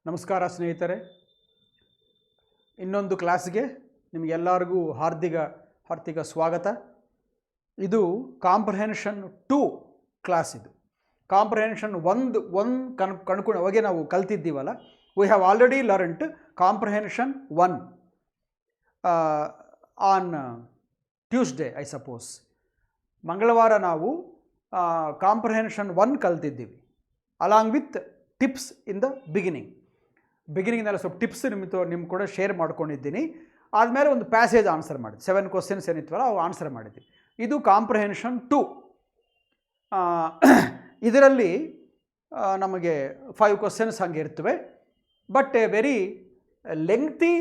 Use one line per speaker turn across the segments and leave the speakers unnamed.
ನಮಸ್ಕಾರ ಸ್ನೇಹಿತರೆ, ಇನ್ನೊಂದು ಕ್ಲಾಸ್ಗೆ ನಿಮಗೆಲ್ಲರಿಗೂ ಹಾರ್ದಿಕ ಸ್ವಾಗತ. ಇದು ಕಾಂಪ್ರಹೆನ್ಷನ್ 2 ಕ್ಲಾಸ್. ಇದು ಕಾಂಪ್ರಹೆನ್ಷನ್ 1 ಅವಾಗೆ ನಾವು ಕಲ್ತಿದ್ದೀವಲ್ಲ. We have already learned comprehension 1 on Tuesday, I suppose. ಮಂಗಳವಾರ ನಾವು ಕಾಂಪ್ರಹೆನ್ಷನ್ 1 ಕಲ್ತಿದ್ದೀವಿ, along with tips in the ಬಿಗಿನಿಂಗ್ನಲ್ಲಿ ಸ್ವಲ್ಪ ಟಿಪ್ಸ್ ನಿಮ್ಮ ಕೂಡ ಶೇರ್ ಮಾಡ್ಕೊಂಡಿದ್ದೀನಿ. ಆದಮೇಲೆ ಒಂದು ಪ್ಯಾಸೇಜ್ ಆನ್ಸರ್ ಮಾಡಿದ್ವಿ. 7 ಕ್ವಶನ್ಸ್ ಏನಿತ್ತವಲ್ಲ ಅವು ಆನ್ಸರ್ ಮಾಡಿದ್ವಿ. ಇದು ಕಾಂಪ್ರಹೆನ್ಷನ್ 2. ಇದರಲ್ಲಿ ನಮಗೆ 5 ಕ್ವಶನ್ಸ್ ಹಂಗೆ ಇರ್ತವೆ, but a very lengthy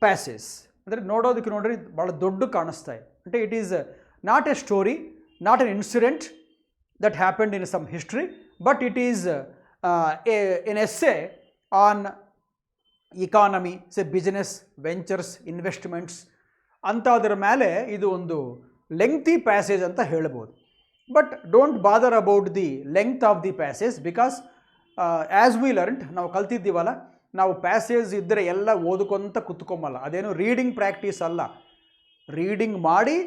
passage. ಅಂದರೆ ನೋಡ್ರಿ ಭಾಳ ದೊಡ್ಡ ಕಾಣಿಸ್ತಾ ಇದೆ. అంటే it is not a story, not an incident that happened in some history, but it is an essay on economy, business, ventures, investments ಅಂಥದ್ರ ಮೇಲೆ ಇದು ಒಂದು ಲೆಂಗ್ತಿ ಪ್ಯಾಸೇಜ್ ಅಂತ ಹೇಳ್ಬೋದು. But don't bother about the length of the passage, because as we learned, ನಾವು ಕಲ್ತಿದ್ದೀವಲ್ಲ, ನಾವು passage ಇದ್ದರೆ ಎಲ್ಲ ಓದ್ಕೊಂತ ಕುತ್ಕೊಂಬಲ್ಲ. ಅದೇನು ರೀಡಿಂಗ್ ಪ್ರಾಕ್ಟೀಸ್ ಅಲ್ಲ. ರೀಡಿಂಗ್ ಮಾಡಿ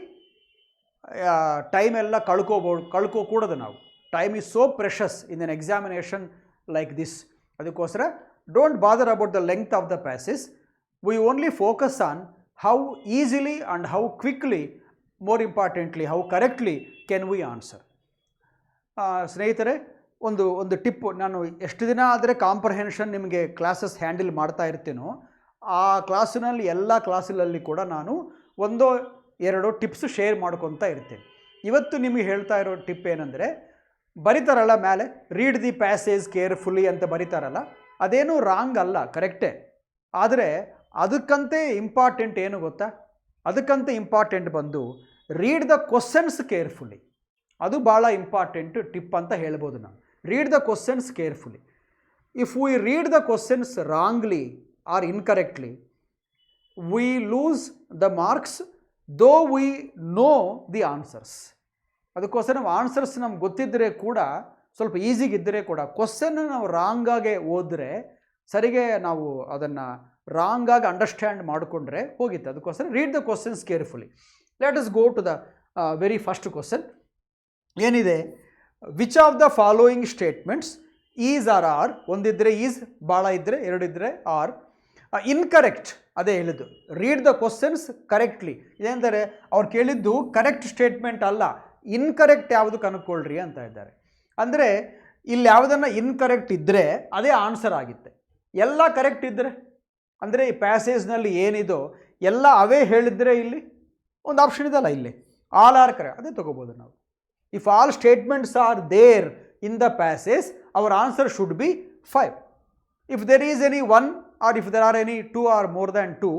ಟೈಮ್ ಎಲ್ಲ ಕಳ್ಕೋಕೂಡದು ನಾವು. Time is so precious in N examination like this. ಅದಕ್ಕೋಸ್ಕರ don't bother about the length of the passage. We only focus on how easily and how quickly, more importantly, how correctly can we answer. ಸ್ನೇಹಿತರೆ, ಒಂದು tip. ನಾನು ಎಷ್ಟು ದಿನ ಆದರೆ comprehension ನಿಮಗೆ classes handle ಮಾಡ್ತಾ ಇರ್ತೀನೋ, ಆ ಕ್ಲಾಸಿನಲ್ಲಿ ಎಲ್ಲ ಕ್ಲಾಸಲ್ಲಿ ಕೂಡ ನಾನು 1-2 ಟಿಪ್ಸ್ ಶೇರ್ ಮಾಡ್ಕೊತಾ ಇರ್ತೇನೆ. ಇವತ್ತು ನಿಮಗೆ ಹೇಳ್ತಾ ಇರೋ ಟಿಪ್ ಏನಂದರೆ, ಬರೀತಾರಲ್ಲ ಮೇಲೆ ರೀಡ್ ದಿ ಪ್ಯಾಸೇಜ್ ಕೇರ್ಫುಲಿ ಅಂತ ಬರೀತಾರಲ್ಲ, ಅದೇನೂ ರಾಂಗ್ ಅಲ್ಲ, ಕರೆಕ್ಟೇ. ಆದರೆ ಅದಕ್ಕಂತೆ ಇಂಪಾರ್ಟೆಂಟ್ ಏನು ಗೊತ್ತಾ? ಅದಕ್ಕಂತೆ ಇಂಪಾರ್ಟೆಂಟ್ ಬಂದು ರೀಡ್ ದ ಕ್ವಶನ್ಸ್ ಕೇರ್ಫುಲಿ. ಅದು ಭಾಳ ಇಂಪಾರ್ಟೆಂಟ್ ಟಿಪ್ ಅಂತ ಹೇಳ್ಬೋದು ನಾವು. Read the questions carefully. If we read the questions wrongly or incorrectly, we lose the marks though we know the answers. ಅದಕ್ಕೋಸ್ಕರ ನಾವು ಆನ್ಸರ್ಸ್ ನಮ್ಗೆ ಗೊತ್ತಿದ್ದರೆ ಕೂಡ, ಸ್ವಲ್ಪ ಈಸಿಗಿದ್ದರೆ ಕೂಡ, ಕ್ವಶನ್ನ ನಾವು ರಾಂಗಾಗೆ ಓದಿದ್ರೆ, ಸರಿಗೆ ನಾವು ಅದನ್ನು ರಾಂಗಾಗಿ ಅಂಡರ್ಸ್ಟ್ಯಾಂಡ್ ಮಾಡಿಕೊಂಡ್ರೆ ಹೋಗಿತ್ತು. ಅದಕ್ಕೋಸ್ಕರ read the questions carefully. Let us go to the very first question. ಏನಿದೆ? Which of the following statements is or are, ಒಂದಿದ್ದರೆ ಈಸ್, ಭಾಳ ಇದ್ದರೆ 2 ಇದ್ದರೆ ಆರ್, ಇನ್ಕರೆಕ್ಟ್. ಅದೇ ಹೇಳಿದ್ದು, ರೀಡ್ ದ ಕ್ವಶನ್ಸ್ ಕರೆಕ್ಟ್ಲಿ. ಇದೇಂದರೆ ಅವ್ರು ಕೇಳಿದ್ದು ಕರೆಕ್ಟ್ ಸ್ಟೇಟ್ಮೆಂಟ್ ಅಲ್ಲ, ಇನ್ಕರೆಕ್ಟ್ ಯಾವುದು ಕನ್ಕೊಳ್ರಿ ಅಂತ ಇದ್ದಾರೆ. ಅಂದರೆ ಇಲ್ಲಿ ಯಾವುದನ್ನು ಇನ್ಕರೆಕ್ಟ್ ಇದ್ದರೆ ಅದೇ ಆನ್ಸರ್ ಆಗುತ್ತೆ. ಎಲ್ಲ ಕರೆಕ್ಟ್ ಇದ್ದರೆ, ಅಂದರೆ ಈ ಪ್ಯಾಸೇಜ್ನಲ್ಲಿ ಏನಿದೋ ಎಲ್ಲ ಅವೇ ಹೇಳಿದರೆ, ಇಲ್ಲಿ ಒಂದು ಆಪ್ಷನ್ ಇದಲ್ಲ, ಇಲ್ಲಿ ಆಲ್ ಆರ್ ಕರೆಕ್ಟ್, ಅದೇ ತೊಗೋಬೋದು ನಾವು. If all statements are there in the passage, our answer should be 5. If there is any 1 or if there are any 2 or more than 2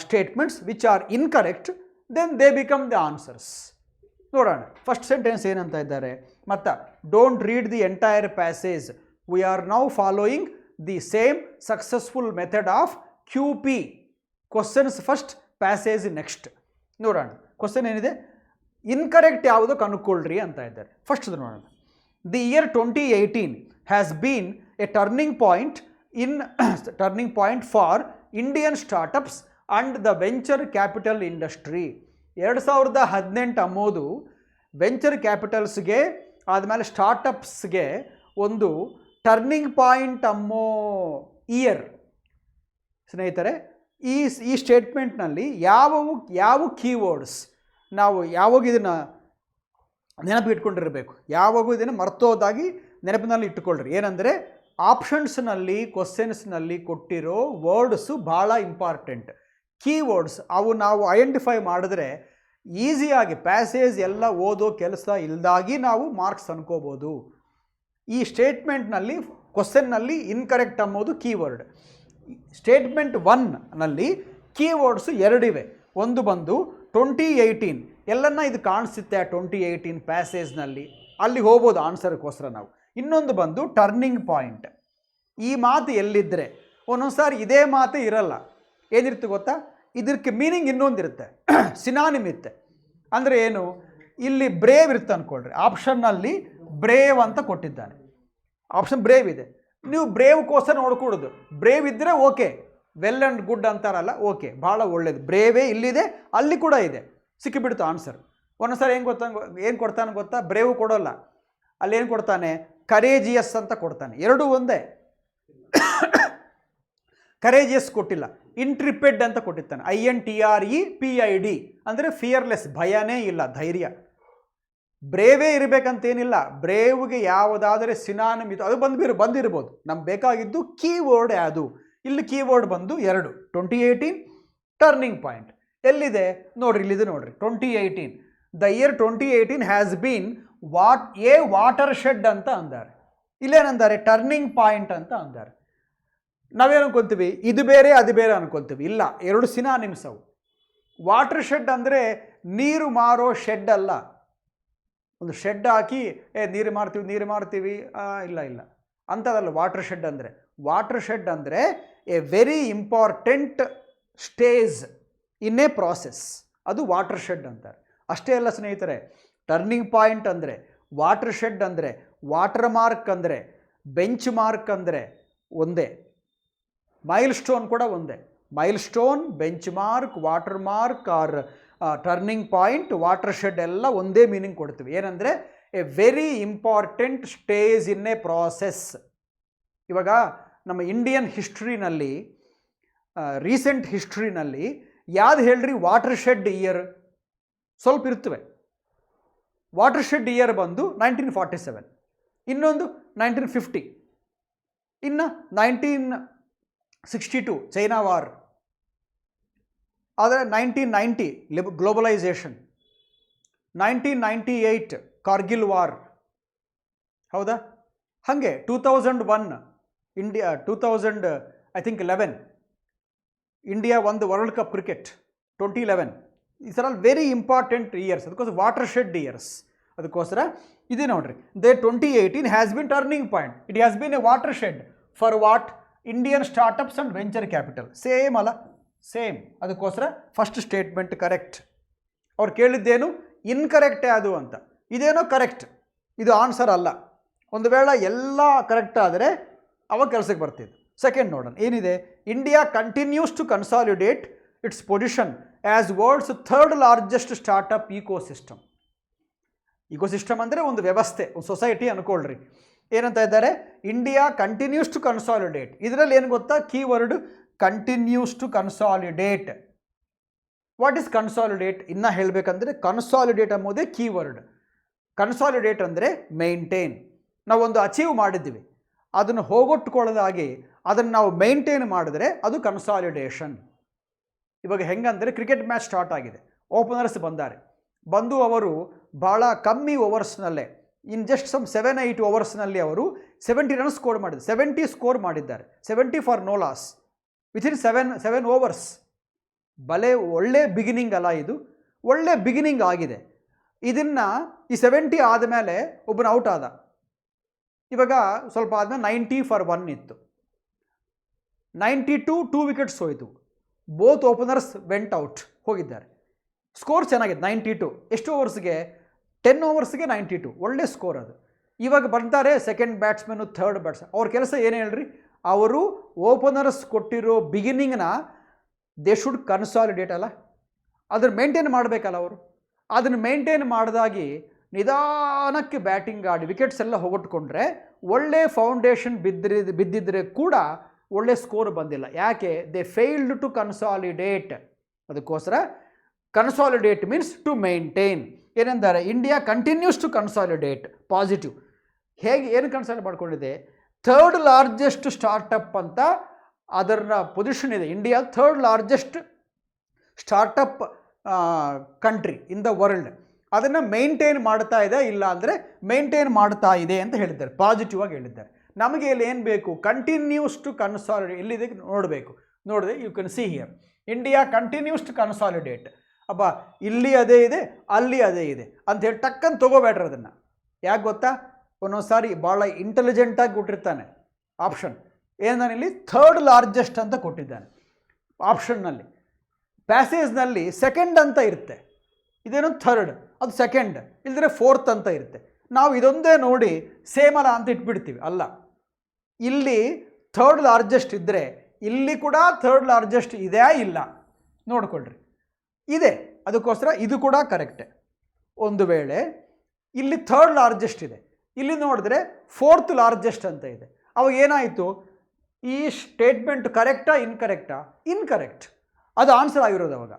statements which are incorrect, then they become the answers. ನೋಡೋಣ first sentence ಏನಂತ ಇದ್ದಾರೆ. ಮತ್ತು don't read the entire passage, we are now following the same successful method of QP. Questions first, passage next. ನೋಡೋಣ question ಏನಿದೆ, incorrect ಯಾವುದು ಕನ್ಕೊಳ್ರಿ ಅಂತ ಇದ್ದಾರೆ. First ನೋಡೋಣ. The year 2018 has been a turning point for Indian startups and the venture capital industry. 2018 ಅಂಬೋದು venture ಕ್ಯಾಪಿಟಲ್ಸ್ಗೆ ಆದಮೇಲೆ ಸ್ಟಾರ್ಟಪ್ಸ್ಗೆ ಒಂದು turning point ಅನ್ನೋ ಇಯರ್. ಸ್ನೇಹಿತರೆ, ಈ ಸ್ಟೇಟ್ಮೆಂಟ್ನಲ್ಲಿ ಯಾವ ಕೀವರ್ಡ್ಸ್ ನಾವು ಯಾವಾಗ ಇದನ್ನು ನೆನಪಿಟ್ಕೊಂಡಿರಬೇಕು, ಯಾವಾಗೂ ಇದನ್ನು ಮರ್ತೋದಾಗಿ ನೆನಪಿನಲ್ಲಿ ಇಟ್ಟುಕೊಳ್ಳ್ರಿ. ಏನಂದರೆ ಆಪ್ಷನ್ಸ್ನಲ್ಲಿ, ಕ್ವಶನ್ಸ್ನಲ್ಲಿ ಕೊಟ್ಟಿರೋ ವರ್ಡ್ಸು ಭಾಳ ಇಂಪಾರ್ಟೆಂಟ್. ಕೀವರ್ಡ್ಸ್ ಅವು ನಾವು ಐಡೆಂಟಿಫೈ ಮಾಡಿದ್ರೆ ಈಸಿಯಾಗಿ ಪ್ಯಾಸೇಜ್ ಎಲ್ಲ ಓದೋ ಕೆಲಸ ಇಲ್ದಾಗಿ ನಾವು ಮಾರ್ಕ್ಸ್ ಅನ್ಕೋಬೋದು. ಈ ಸ್ಟೇಟ್ಮೆಂಟ್ನಲ್ಲಿ ಕ್ವಶನ್ನಲ್ಲಿ ಇನ್ಕರೆಕ್ಟ್ ಅನ್ನೋದು ಕೀವರ್ಡ್. ಸ್ಟೇಟ್ಮೆಂಟ್ 1ನಲ್ಲಿ ಕೀವರ್ಡ್ಸು 2 ಇವೆ. ಒಂದು ಬಂದು 2018, ಎಲ್ಲನ್ನ ಇದು ಕಾಣಿಸುತ್ತೆ ಆ 2018 ಪ್ಯಾಸೇಜ್ನಲ್ಲಿ, ಅಲ್ಲಿ ಹೋಗ್ಬೋದು ಆನ್ಸರ್ಗೋಸ್ಕರ ನಾವು. ಇನ್ನೊಂದು ಬಂದು ಟರ್ನಿಂಗ್ ಪಾಯಿಂಟ್. ಈ ಮಾತು ಎಲ್ಲಿದ್ದರೆ ಒಂದೊಂದು ಸಾರಿ ಇದೇ ಮಾತು ಇರಲ್ಲ. ಏನಿರುತ್ತೆ ಗೊತ್ತಾ? ಇದಕ್ಕೆ ಮೀನಿಂಗ್ ಇನ್ನೊಂದಿರುತ್ತೆ, ಸಿನಾನಿಮ್ ಇರುತ್ತೆ. ಅಂದರೆ ಏನು? ಇಲ್ಲಿ ಬ್ರೇವ್ ಇರುತ್ತೆ ಅಂದ್ಕೊಳ್ರಿ. ಆಪ್ಷನ್ನಲ್ಲಿ ಬ್ರೇವ್ ಅಂತ ಕೊಟ್ಟಿದ್ದಾನೆ. ಆಪ್ಷನ್ ಬ್ರೇವ್ ಇದೆ. ನೀವು ಬ್ರೇವ್ಗೋಸ್ಕರ ನೋಡ್ಕೊಡೋದು, ಬ್ರೇವ್ ಇದ್ದರೆ ಓಕೆ, ವೆಲ್ ಆ್ಯಂಡ್ ಗುಡ್ ಅಂತಾರಲ್ಲ, ಓಕೆ, ಭಾಳ ಒಳ್ಳೇದು. ಬ್ರೇವೇ ಇಲ್ಲಿದೆ, ಅಲ್ಲಿ ಕೂಡ ಇದೆ, ಸಿಕ್ಕಿಬಿಡ್ತು ಆನ್ಸರ್. ಒಂದೊಂದ್ಸರಿ ಏನು ಕೊಡ್ತಾನೆ ಗೊತ್ತಾ, ಬ್ರೇವ್ ಕೊಡೋಲ್ಲ, ಅಲ್ಲಿ ಏನು ಕೊಡ್ತಾನೆ, ಕರೇಜಿಯಸ್ ಅಂತ ಕೊಡ್ತಾನೆ. ಎರಡೂ ಒಂದೇ. ಕರೇಜಿಯಸ್ ಕೊಟ್ಟಿಲ್ಲ, ಇಂಟ್ರಿಪೆಡ್ ಅಂತ ಕೊಟ್ಟಿರ್ತಾನೆ. INTREPID ಅಂದರೆ ಫಿಯರ್ಲೆಸ್, ಭಯನೇ ಇಲ್ಲ, ಧೈರ್ಯ. ಬ್ರೇವೇ ಇರಬೇಕಂತೇನಿಲ್ಲ, ಬ್ರೇವ್ಗೆ ಯಾವುದಾದರೆ ಸಿನಾನಿಮ್ ಇದು ಅದು ಬಂದಿರ್ಬೋದು. ನಮ್ಗೆ ಬೇಕಾಗಿದ್ದು ಕೀವರ್ಡ್ ಯಾವುದು. ಇಲ್ಲಿ ಕೀವರ್ಡ್ ಬಂದು 2, 2018 ಟರ್ನಿಂಗ್ ಪಾಯಿಂಟ್. ಎಲ್ಲಿದೆ ನೋಡ್ರಿ, ಇಲ್ಲಿದೆ ನೋಡ್ರಿ, 2018. The year 2018 has been water shed ಅಂತ ಅಂದಾರೆ. ಇಲ್ಲೇನಂದಾರೆ, ಟರ್ನಿಂಗ್ ಪಾಯಿಂಟ್ ಅಂತ ಅಂದಾರೆ. ನಾವೇನು ಅನ್ಕೊತೀವಿ, ಇದು ಬೇರೆ ಅದು ಬೇರೆ ಅನ್ಕೊತೀವಿ. ಇಲ್ಲ, ಎರಡು ಸಿನಾನಿಮ್ಸ್ ಅವು. ವಾಟರ್ ಶೆಡ್ ಅಂದರೆ ನೀರು ಮಾರೋ ಶೆಡ್ ಅಲ್ಲ. ಒಂದು ಶೆಡ್ ಹಾಕಿ ನೀರು ಮಾರ್ತೀವಿ ಇಲ್ಲ ಅಂಥದ್ದಲ್ಲ ವಾಟರ್ ಶೆಡ್ ಅಂದರೆ. ವಾಟರ್ ಶೆಡ್ ಅಂದರೆ a very important stage in a process, ಅದು ವಾಟರ್ ಶೆಡ್ ಅಂತಾರೆ. ಅಷ್ಟೇ ಅಲ್ಲ ಸ್ನೇಹಿತರೆ, ಟರ್ನಿಂಗ್ ಪಾಯಿಂಟ್ ಅಂದರೆ, ವಾಟರ್ ಶೆಡ್ ಅಂದರೆ, ವಾಟರ್ ಮಾರ್ಕ್ ಅಂದರೆ, ಬೆಂಚ್ ಮಾರ್ಕ್ ಅಂದರೆ ಒಂದೇ, ಮೈಲ್ ಸ್ಟೋನ್ ಕೂಡ ಒಂದೇ. Milestone, benchmark, watermark or turning point, watershed ಎಲ್ಲ ಒಂದೇ ಮೀನಿಂಗ್ ಕೊಡ್ತೀವಿ. ಏನಂದರೆ a very important stage in a process. ಇವಾಗ ನಮ್ಮ ಇಂಡಿಯನ್ ಹಿಸ್ಟ್ರಿನಲ್ಲಿ, ರೀಸೆಂಟ್ ಹಿಸ್ಟ್ರಿನಲ್ಲಿ ಯಾವ್ದು ಹೇಳ್ರಿ ವಾಟರ್ ಶೆಡ್ ಇಯರ್ ಸ್ವಲ್ಪ ಇರ್ತವೆ. ವಾಟರ್ ಶೆಡ್ ಇಯರ್ ಬಂದು 1947, ಇನ್ನೊಂದು 1950, ಇನ್ನು 1962 ಚೈನಾ ವಾರ್, ಆದರೆ 1990 ಗ್ಲೋಬಲೈಸೇಷನ್, 1998 ಕಾರ್ಗಿಲ್ ವಾರ್, ಹೌದಾ? ಹಾಗೆ 2001 ಇಂಡಿಯಾ, 2011 ಇಂಡಿಯಾ ಒಂದು world cup cricket, 2011. These are all very important years. ಅದಕ್ಕೋಸ್ಕರ ವಾಟರ್ ಶೆಡ್ ಇಯರ್ಸ್. ಅದಕ್ಕೋಸ್ಕರ ಇದೆ ನೋಡ್ರಿ, they 2018 has been turning point. It has been A water shed for what, Indian startups and venture capital. Same ಅಲ್ಲ, same. ಅದಕ್ಕೋಸ್ಕರ first statement correct. ಅವ್ರು ಕೇಳಿದ್ದೇನು incorrect ಯಾವುದು ಅಂತ, ಇದೇನೋ ಕರೆಕ್ಟ್, ಇದು ಆನ್ಸರ್ ಅಲ್ಲ. ಒಂದು ವೇಳೆ ಎಲ್ಲ ಕರೆಕ್ಟ್ ಆದರೆ ಅವಾಗ ಕೆಲಸಕ್ಕೆ ಬರ್ತಿದ್ದು. ಸೆಕೆಂಡ್ ನೋಡೋಣ ಏನಿದೆ. India continues to consolidate its position as world's third largest startup ecosystem. Ecosystem ಅಂದರೆ ಒಂದು ವ್ಯವಸ್ಥೆ, ಒಂದು ಸೊಸೈಟಿ ಅನ್ಕೊಳ್ರಿ. ಏನಂತ ಇದ್ದಾರೆ, ಇಂಡಿಯಾ ಕಂಟಿನ್ಯೂಸ್ ಟು ಕನ್ಸಾಲಿಡೇಟ್. ಇದರಲ್ಲಿ ಏನು ಗೊತ್ತಾ, keyword continues to consolidate. What is consolidate ಇನ್ನೂ ಹೇಳಬೇಕಂದ್ರೆ, ಕನ್ಸಾಲಿಡೇಟ್ ಅನ್ನೋದೇ ಕೀವರ್ಡ್. ಕನ್ಸಾಲಿಡೇಟ್ ಅಂದರೆ ಮೇಂಟೈನ್. ನಾವೊಂದು ಅಚೀವ್ ಮಾಡಿದ್ದೀವಿ, ಅದನ್ನು ಹೋಗೊಟ್ಟುಕೊಳ್ಳೋದಾಗಿ ಅದನ್ನು ನಾವು ಮೇಂಟೈನ್ ಮಾಡಿದ್ರೆ ಅದು ಕನ್ಸಾಲಿಡೇಷನ್. ಇವಾಗ ಹೆಂಗಂದರೆ, ಕ್ರಿಕೆಟ್ ಮ್ಯಾಚ್ ಸ್ಟಾರ್ಟ್ ಆಗಿದೆ, ಓಪನರ್ಸ್ ಬಂದು ಅವರು ಭಾಳ ಕಮ್ಮಿ ಓವರ್ಸ್ನಲ್ಲೇ, ಇನ್ ಜಸ್ಟ್ ಸಮ್ 7-8 ಓವರ್ಸ್ನಲ್ಲಿ ಅವರು 70 ರನ್ಸ್ ಸ್ಕೋರ್ ಮಾಡಿದ್ದಾರೆ, 70 ಸ್ಕೋರ್ ಮಾಡಿದ್ದಾರೆ, 70 for no loss within 7 overs. ಭಲೇ ಒಳ್ಳೆ ಬಿಗಿನಿಂಗ್ ಅಲ್ಲ ಇದು, ಒಳ್ಳೆ ಬಿಗಿನಿಂಗ್ ಆಗಿದೆ. ಇದನ್ನು ಈ 70 ಆದಮೇಲೆ ಒಬ್ಬನ ಔಟ್ ಆದ. ಇವಾಗ ಸ್ವಲ್ಪ ಆದಮೇಲೆ 90 ಫಾರ್ 1 ಇತ್ತು, 92 2 ವಿಕೆಟ್ಸ್ ಹೋಯಿತು. ಬೋತ್ ಓಪನರ್ಸ್ ವೆಂಟ್ ಔಟ್, ಹೋಗಿದ್ದಾರೆ. ಸ್ಕೋರ್ ಚೆನ್ನಾಗಿದೆ 92. ಎಷ್ಟು ಓವರ್ಸ್ಗೆ? 10 ಓವರ್ಸ್ಗೆ 92, ಒಳ್ಳೆ ಸ್ಕೋರ್ ಅದು. ಇವಾಗ ಬರ್ತಾರೆ ಸೆಕೆಂಡ್ ಬ್ಯಾಟ್ಸ್ಮನ್ನು, ಥರ್ಡ್ ಬ್ಯಾಟ್ಸ್ಮನ್. ಅವ್ರ ಕೆಲಸ ಏನು ಹೇಳ್ರಿ, ಅವರು ಓಪನರ್ಸ್ ಕೊಟ್ಟಿರೋ ಬಿಗಿನಿಂಗ್ನ ದೇ ಶುಡ್ ಕನ್ಸಾಲಿಡೇಟ್ ಅಲ್ಲ, ಅದನ್ನು ಮೇಂಟೈನ್ ಮಾಡಬೇಕಲ್ಲ ಅವರು. ಅದನ್ನು ಮೇಂಟೈನ್ ಮಾಡಿದಾಗಿ ನಿಧಾನಕ್ಕೆ ಬ್ಯಾಟಿಂಗ್ ಆಡಿ ವಿಕೆಟ್ಸ್ ಎಲ್ಲ ಹೋಗೊಟ್ಕೊಂಡ್ರೆ ಒಳ್ಳೆ ಫೌಂಡೇಶನ್ ಬಿದ್ದಿದ್ರೆ ಕೂಡ ಒಳ್ಳೆ ಸ್ಕೋರ್ ಬಂದಿಲ್ಲ. ಯಾಕೆ? They failed to consolidate. ಅದಕ್ಕೋಸ್ಕರ ಕನ್ಸಾಲಿಡೇಟ್ ಮೀನ್ಸ್ ಟು ಮೇಂಟೈನ್. ಏನೆಂದರೆ India continues to consolidate, positive. ಹೇಗೆ ಏನು ಕನ್ಸಾಲಿಡೇಟ್ ಮಾಡ್ಕೊಂಡಿದೆ? ಥರ್ಡ್ ಲಾರ್ಜೆಸ್ಟ್ ಸ್ಟಾರ್ಟಪ್ ಅಂತ ಅದರ ಪೊಸಿಷನ್ ಇದೆ. India third largest startup country in the world. ಅದನ್ನು ಮೇಂಟೈನ್ ಮಾಡ್ತಾ ಇದೆ, ಇಲ್ಲ ಅಂದರೆ ಮೇಂಟೈನ್ ಮಾಡ್ತಾ ಇದೆ ಅಂತ ಹೇಳಿದ್ದಾರೆ, ಪಾಸಿಟಿವ್ ಆಗಿ ಹೇಳಿದ್ದಾರೆ. ನಮಗೆ ಇಲ್ಲಿ ಏನು ಬೇಕು? Continues to consolidate. ಎಲ್ಲಿದೆ ನೋಡಬೇಕು. ನೋಡಿದೆ, you can see here India continues to consolidate. ಅಬ್ಬಾ, ಇಲ್ಲಿ ಅದೇ ಇದೆ, ಅಲ್ಲಿ ಅದೇ ಇದೆ ಅಂಥೇಳಿ ಟಕ್ಕಂತ ತೊಗೋಬೇಡ್ರಿ ಅದನ್ನು. ಯಾಕೆ ಗೊತ್ತಾ? ಒಂದೊಂದು ಸಾರಿ ಭಾಳ ಇಂಟೆಲಿಜೆಂಟಾಗಿ ಕೊಟ್ಟಿರ್ತಾನೆ ಆಪ್ಷನ್. ಏನಾನಿಲ್ಲಿ ಥರ್ಡ್ ಲಾರ್ಜೆಸ್ಟ್ ಅಂತ ಕೊಟ್ಟಿದ್ದಾನೆ ಆಪ್ಷನ್ನಲ್ಲಿ. ಪ್ಯಾಸೇಜ್ನಲ್ಲಿ ಸೆಕೆಂಡ್ ಅಂತ ಇರುತ್ತೆ, ಇದೇನೋ ಥರ್ಡ್, ಅದು ಸೆಕೆಂಡ್, ಇಲ್ಲದ್ರೆ ಫೋರ್ತ್ ಅಂತ ಇರುತ್ತೆ. ನಾವು ಇದೊಂದೇ ನೋಡಿ ಸೇಮ್ ಅಲ್ಲ ಅಂತ ಇಟ್ಬಿಡ್ತೀವಿ. ಅಲ್ಲ, ಇಲ್ಲಿ ಥರ್ಡ್ ಲಾರ್ಜೆಸ್ಟ್ ಇದ್ದರೆ ಇಲ್ಲಿ ಕೂಡ ಥರ್ಡ್ ಲಾರ್ಜೆಸ್ಟ್ ಇದೆಯಾ ಇಲ್ಲ ನೋಡ್ಕೊಳ್ರಿ. ಇದೆ, ಅದಕ್ಕೋಸ್ಕರ ಇದು ಕೂಡ ಕರೆಕ್ಟೇ. ಒಂದು ವೇಳೆ ಇಲ್ಲಿ ಥರ್ಡ್ ಲಾರ್ಜೆಸ್ಟ್ ಇದೆ, ಇಲ್ಲಿ ನೋಡಿದ್ರೆ ಫೋರ್ತ್ ಲಾರ್ಜೆಸ್ಟ್ ಅಂತ ಇದೆ, ಅವಾಗ ಏನಾಯಿತು? ಈ ಸ್ಟೇಟ್ಮೆಂಟ್ ಕರೆಕ್ಟಾ ಇನ್ಕರೆಕ್ಟಾ? ಇನ್ಕರೆಕ್ಟ್. ಅದು ಆನ್ಸರ್ ಆಗಿರೋದು ಅವಾಗ.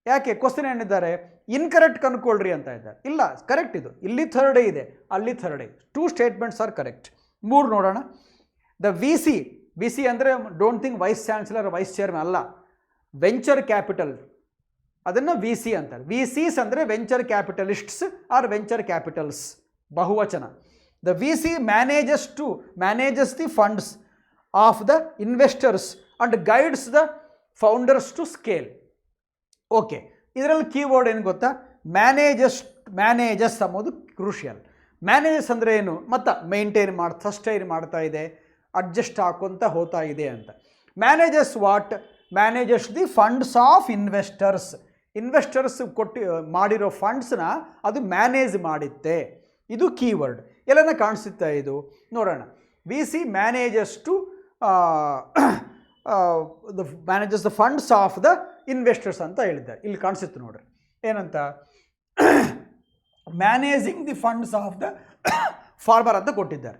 ಯಾಕೆ? ಕ್ವಶನ್ ಏನಿದ್ದಾರೆ, ಇನ್ಕರೆಕ್ಟ್ ಕನ್ಕೊಳ್ರಿ ಅಂತ ಇದ್ದಾರೆ. ಇಲ್ಲ, ಕರೆಕ್ಟ್ ಇದು. ಇಲ್ಲಿ ಥರ್ಡೇ ಇದೆ, ಅಲ್ಲಿ ಥರ್ಡೇ. 2 ಸ್ಟೇಟ್ಮೆಂಟ್ಸ್ ಆರ್ ಕರೆಕ್ಟ್. 3 ನೋಡೋಣ. ದ ವಿ ಸಿ ಅಂದರೆ don't think vice chancellor vice chairman ಅಲ್ಲ, ವೆಂಚರ್ ಕ್ಯಾಪಿಟಲ್, ಅದನ್ನು ವಿ ಸಿ ಅಂತಾರೆ. ವಿ ಸಿಸ್ ಅಂದರೆ venture capitalists or venture capitals, ಬಹುವಚನ. The V C manages the funds of the investors and guides the founders to scale. Okay, ಇದರಲ್ಲಿ keyword ಏನು ಗೊತ್ತಾ? Manages ಅನ್ನೋದು crucial. Manages ಅಂದರೆ ಏನು? ಮತ್ತು ಸಸ್ಟೈನ್ ಮಾಡ್ತಾ ಇದೆ, ಅಡ್ಜಸ್ಟ್ ಹಾಕೊಂತ ಹೋಗ್ತಾ ಇದೆ ಅಂತ. Manages what? Manages the funds of investors. Investors ಮಾಡಿರೋ ಫಂಡ್ಸ್ನ ಅದು ಮ್ಯಾನೇಜ್ ಮಾಡುತ್ತೆ. ಇದು ಕೀವರ್ಡ್. ಎಲ್ಲನ ಕಾಣಿಸುತ್ತೆ ಇದು? ನೋಡೋಣ. V C manages the funds of the investors ಅಂತ ಹೇಳಿದ್ದಾರೆ. ಇಲ್ಲಿ ಕಾಣಿಸುತ್ತೆ ನೋಡ್ರಿ, ಏನಂತ? Managing the funds of the former ಅಂತ ಕೊಟ್ಟಿದ್ದಾರೆ.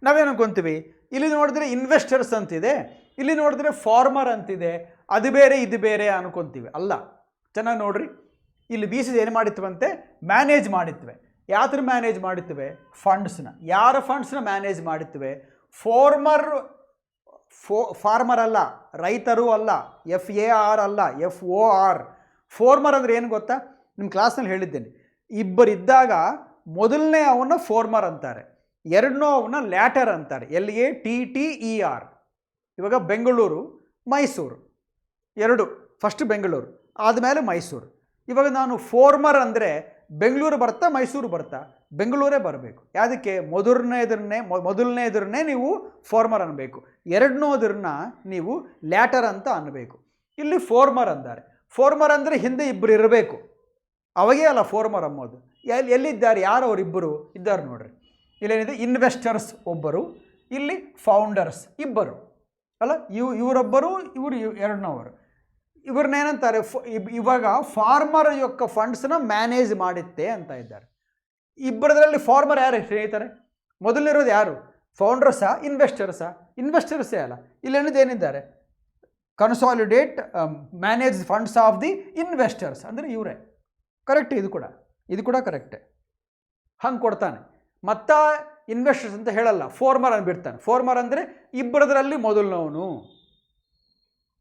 ನಾವೇನು ಅನ್ಕೊಂತೀವಿ? ಇಲ್ಲಿ ನೋಡಿದ್ರೆ ಇನ್ವೆಸ್ಟರ್ಸ್ ಅಂತಿದೆ, ಇಲ್ಲಿ ನೋಡಿದ್ರೆ ಫಾರ್ಮರ್ ಅಂತಿದೆ, ಅದು ಬೇರೆ ಇದು ಬೇರೆ ಅನ್ಕೊತೀವಿ. ಅಲ್ಲ, ಚೆನ್ನಾಗಿ ನೋಡ್ರಿ. ಇಲ್ಲಿ ಬಿ ಸಿ ಏನು ಮಾಡಿತ್ವಂತೆ? ಮ್ಯಾನೇಜ್ ಮಾಡಿತ್ವೆ. ಯಾತ್ರ ಮ್ಯಾನೇಜ್ ಮಾಡಿತ್ವೆ? ಫಂಡ್ಸ್ನ. ಯಾರ ಫಂಡ್ಸ್ನ ಮ್ಯಾನೇಜ್ ಮಾಡಿತ್ವೆ? ಫಾರ್ಮರ್ ಅಲ್ಲ, ರೈತರು ಅಲ್ಲ, FAR ಅಲ್ಲ, FOR. ಫಾರ್ಮರ್ ಅಂದರೆ ಏನು ಗೊತ್ತಾ? ನಿಮ್ಮ ಕ್ಲಾಸ್ನಲ್ಲಿ ಹೇಳಿದ್ದೇನೆ. ಇಬ್ಬರಿದ್ದಾಗ ಮೊದಲನೇ ಅವನ್ನ ಫಾರ್ಮರ್ ಅಂತಾರೆ, ಎರಡನೇ ಅವನ್ನ ಲ್ಯಾಟರ್ ಅಂತಾರೆ, LATTER. ಇವಾಗ ಬೆಂಗಳೂರು ಮೈಸೂರು ಎರಡು, ಫಸ್ಟ್ ಬೆಂಗಳೂರು ಆದಮೇಲೆ ಮೈಸೂರು. ಇವಾಗ ನಾನು ಫಾರ್ಮರ್ ಅಂದರೆ ಬೆಂಗಳೂರು ಬರ್ತಾ ಮೈಸೂರು ಬರ್ತಾ? ಬೆಂಗಳೂರೇ ಬರಬೇಕು. ಯಾವುದಕ್ಕೆ? ಮೊದಲನೇದ್ರನ್ನೇ ನೀವು ಫಾರ್ಮರ್ ಅನ್ನಬೇಕು, ಎರಡನೇದ್ರನ್ನ ನೀವು ಲ್ಯಾಟರ್ ಅಂತ ಅನ್ನಬೇಕು. ಇಲ್ಲಿ ಫಾರ್ಮರ್ ಅಂತಾರೆ. ಫಾರ್ಮರ್ ಅಂದರೆ ಹಿಂದೆ ಇಬ್ಬರು ಇರಬೇಕು, ಅವಾಗೇ ಅಲ್ಲ ಫಾರ್ಮರ್ ಅಂಬೋದು. ಎಲ್ಲಿದ್ದಾರೆ? ಯಾರು ಅವರಿಬ್ಬರು ಇದ್ದಾರೆ ನೋಡ್ರಿ. ಇಲ್ಲೇನಿದೆ? ಇನ್ವೆಸ್ಟರ್ಸ್ ಒಬ್ಬರು, ಇಲ್ಲಿ ಫೌಂಡರ್ಸ್ ಇಬ್ಬರು ಅಲ್ಲ, ಇವರೊಬ್ಬರು, ಇವರು ಎರಡನವರು. ಇವ್ರನ್ನೇನಂತಾರೆ? ಇವಾಗ ಫಾರ್ಮರ್ యొక్క ಫಂಡ್ಸ್ನ ಮ್ಯಾನೇಜ್ ಮಾಡುತ್ತೆ ಅಂತ ಇದ್ದಾರೆ. ಇಬ್ಬರದ್ರಲ್ಲಿ ಫಾರ್ಮರ್ ಯಾರು ಹೇಳ್ತಾರೆ? ಮೊದಲಿರೋದು ಯಾರು? ಫೌಂಡರ್ಸಾ ಇನ್ವೆಸ್ಟರ್ಸಾ? ಇನ್ವೆಸ್ಟರ್ಸೇ ಅಲ್ಲ. ಇಲ್ಲೇನಿದ್ದಾರೆ? Consolidate manage funds of the investors ಅಂದರೆ ಇವರೇ. ಕರೆಕ್ಟ್. ಇದು ಕೂಡ ಕರೆಕ್ಟೇ. ಹಂಗೆ ಕೊಡ್ತಾನೆ. ಮತ್ತು ಇನ್ವೆಸ್ಟರ್ಸ್ ಅಂತ ಹೇಳಲ್ಲ, ಫಾರ್ಮರ್ ಅಂದ್ಬಿಡ್ತಾನೆ. ಫಾರ್ಮರ್ ಅಂದರೆ ಇಬ್ಬರದ್ರಲ್ಲಿ ಮೊದಲನವನು,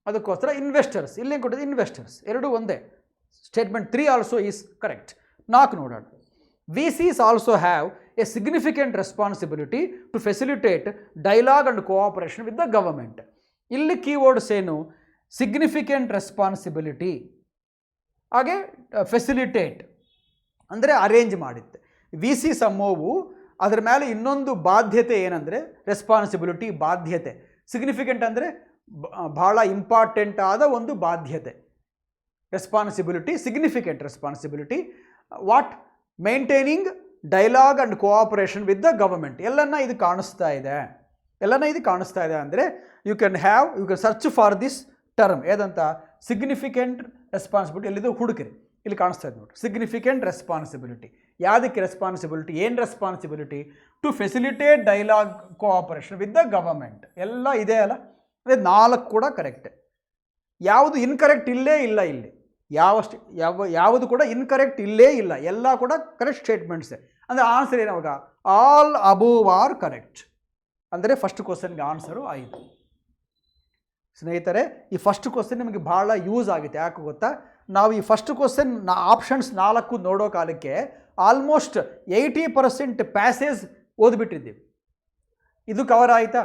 ಅದಕ್ಕೋಸ್ಕರ ಇನ್ವೆಸ್ಟರ್ಸ್. ಇಲ್ಲೇನು ಕೊಟ್ಟಿದೆ? ಇನ್ವೆಸ್ಟರ್ಸ್. ಎರಡೂ ಒಂದೇ. Statement 3 also is correct. 4 ನೋಡೋಣ. VCs also have a significant responsibility to facilitate dialogue and cooperation with the government. ಇಲ್ಲಿ ಕೀವರ್ಡ್ಸ್ ಏನು? ಸಿಗ್ನಿಫಿಕೆಂಟ್ ರೆಸ್ಪಾನ್ಸಿಬಿಲಿಟಿ, ಹಾಗೆ ಫೆಸಿಲಿಟೇಟ್ ಅಂದರೆ ಅರೇಂಜ್ ಮಾಡುತ್ತೆ. ವಿ ಸಿ ಸಮೂಹವು ಅದರ ಮೇಲೆ ಇನ್ನೊಂದು ಬಾಧ್ಯತೆ ಏನಂದರೆ ರೆಸ್ಪಾನ್ಸಿಬಿಲಿಟಿ, ಬಾಧ್ಯತೆ. ಸಿಗ್ನಿಫಿಕೆಂಟ್ ಅಂದರೆ ಭಾಳ ಇಂಪಾರ್ಟೆಂಟ್ ಆದ ಒಂದು ಬಾಧ್ಯತೆ. Responsibility, significant responsibility. What? Maintaining dialogue and cooperation with the government. ಎಲ್ಲನ ಇದು ಕಾಣಿಸ್ತಾ ಇದೆ ಅಂದರೆ you can search for this term. ಏದಂತ? Significant responsibility. ಎಲ್ಲಿದು? ಹುಡುಕಿರಿ, ಇಲ್ಲಿ ಕಾಣಿಸ್ತಾ ಇದೆ ನೋಡಿ. Significant responsibility. ಯಾವುದಕ್ಕೆ ರೆಸ್ಪಾನ್ಸಿಬಿಲಿಟಿ? ಏನು responsibility? To facilitate dialogue cooperation with the government. ಎಲ್ಲ ಇದೆ ಅಲ್ಲ. ಅದೇ 4 ಕೂಡ ಕರೆಕ್ಟೇ. ಯಾವುದು ಇನ್ಕರೆಕ್ಟ್ ಇಲ್ಲೇ ಇಲ್ಲ. ಇಲ್ಲಿ ಯಾವುದು ಕೂಡ ಇನ್ಕರೆಕ್ಟ್ ಇಲ್ಲೇ ಇಲ್ಲ. ಎಲ್ಲ ಕೂಡ ಕರೆಕ್ಟ್ ಸ್ಟೇಟ್ಮೆಂಟ್ಸೇ. ಅಂದರೆ ಆನ್ಸರ್ ಏನಾವಾಗ? All above are correct. ಅಂದರೆ ಫಸ್ಟ್ ಕ್ವಶನ್ಗೆ ಆನ್ಸರು 5. ಸ್ನೇಹಿತರೆ, ಈ ಫಸ್ಟ್ ಕ್ವಶನ್ ನಿಮಗೆ ಭಾಳ ಯೂಸ್ ಆಗುತ್ತೆ. ಯಾಕೆ ಗೊತ್ತಾ? ನಾವು ಈ ಫಸ್ಟ್ ಕ್ವಶನ್ ಆಪ್ಷನ್ಸ್ 4 ನೋಡೋ ಕಾಲಕ್ಕೆ ಆಲ್ಮೋಸ್ಟ್ 80% ಪ್ಯಾಸೇಜ್ ಓದ್ಬಿಟ್ಟಿದ್ದೀವಿ. ಇದು ಕವರ್ ಆಯಿತಾ?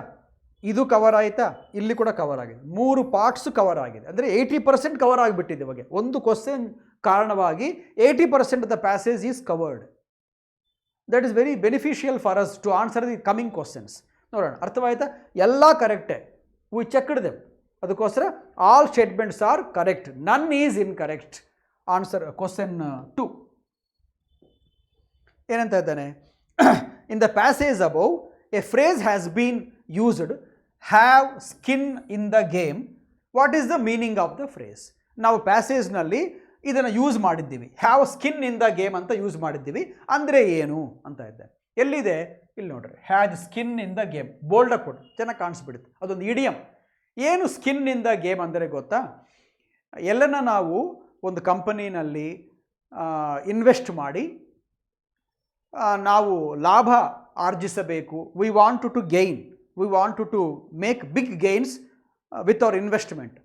ಇದು ಕವರ್ ಆಯಿತಾ? ಇಲ್ಲಿ ಕೂಡ ಕವರ್ ಆಗಿದೆ. 3 ಪಾರ್ಟ್ಸ್ ಕವರ್ ಆಗಿದೆ. ಅಂದರೆ 80% ಕವರ್ ಆಗಿಬಿಟ್ಟಿದೆ. ಇವಾಗ ಒಂದು ಕ್ವಶನ್ ಕಾರಣವಾಗಿ 80% of the passage is covered. That is very beneficial for us to answer the coming questions. ನೋಡೋಣ, ಅರ್ಥವಾಯಿತಾ? ಎಲ್ಲ ಕರೆಕ್ಟೇ. We checked them. ಅದಕ್ಕೋಸ್ಕರ all statements are correct, none is incorrect. Answer question 2 ಏನಂತ ಇದ್ದಾನೆ? In the passage above, a phrase has been used, have skin in the game. What is the meaning of the phrase? ನಾವು ಪ್ಯಾಸೇಜ್ನಲ್ಲಿ ಇದನ್ನು use ಮಾಡಿದ್ದೀವಿ, have skin in the game ಅಂತ use ಮಾಡಿದ್ದೀವಿ. ಅಂದರೆ ಏನು ಅಂತ ಇದ್ದೆ. ಎಲ್ಲಿದೆ? ಇಲ್ಲಿ ನೋಡ್ರಿ, has skin in the game. ಬೋಲ್ಡಾಗಿ ಕೊಟ್ಟು ಚೆನ್ನಾಗಿ ಕಾಣಿಸ್ಬಿಡುತ್ತೆ. ಅದೊಂದು ಇಡಿಯಮ್. ಏನು ಸ್ಕಿನ್ ಇನ್ ದ ಗೇಮ್ ಅಂದರೆ ಗೊತ್ತಾ? ಎಲ್ಲನ ನಾವು ಒಂದು ಕಂಪನಿನಲ್ಲಿ ಇನ್ವೆಸ್ಟ್ ಮಾಡಿ ನಾವು ಲಾಭ ಆರ್ಜಿಸಬೇಕು. We want to gain, we want to make big gains with our investment.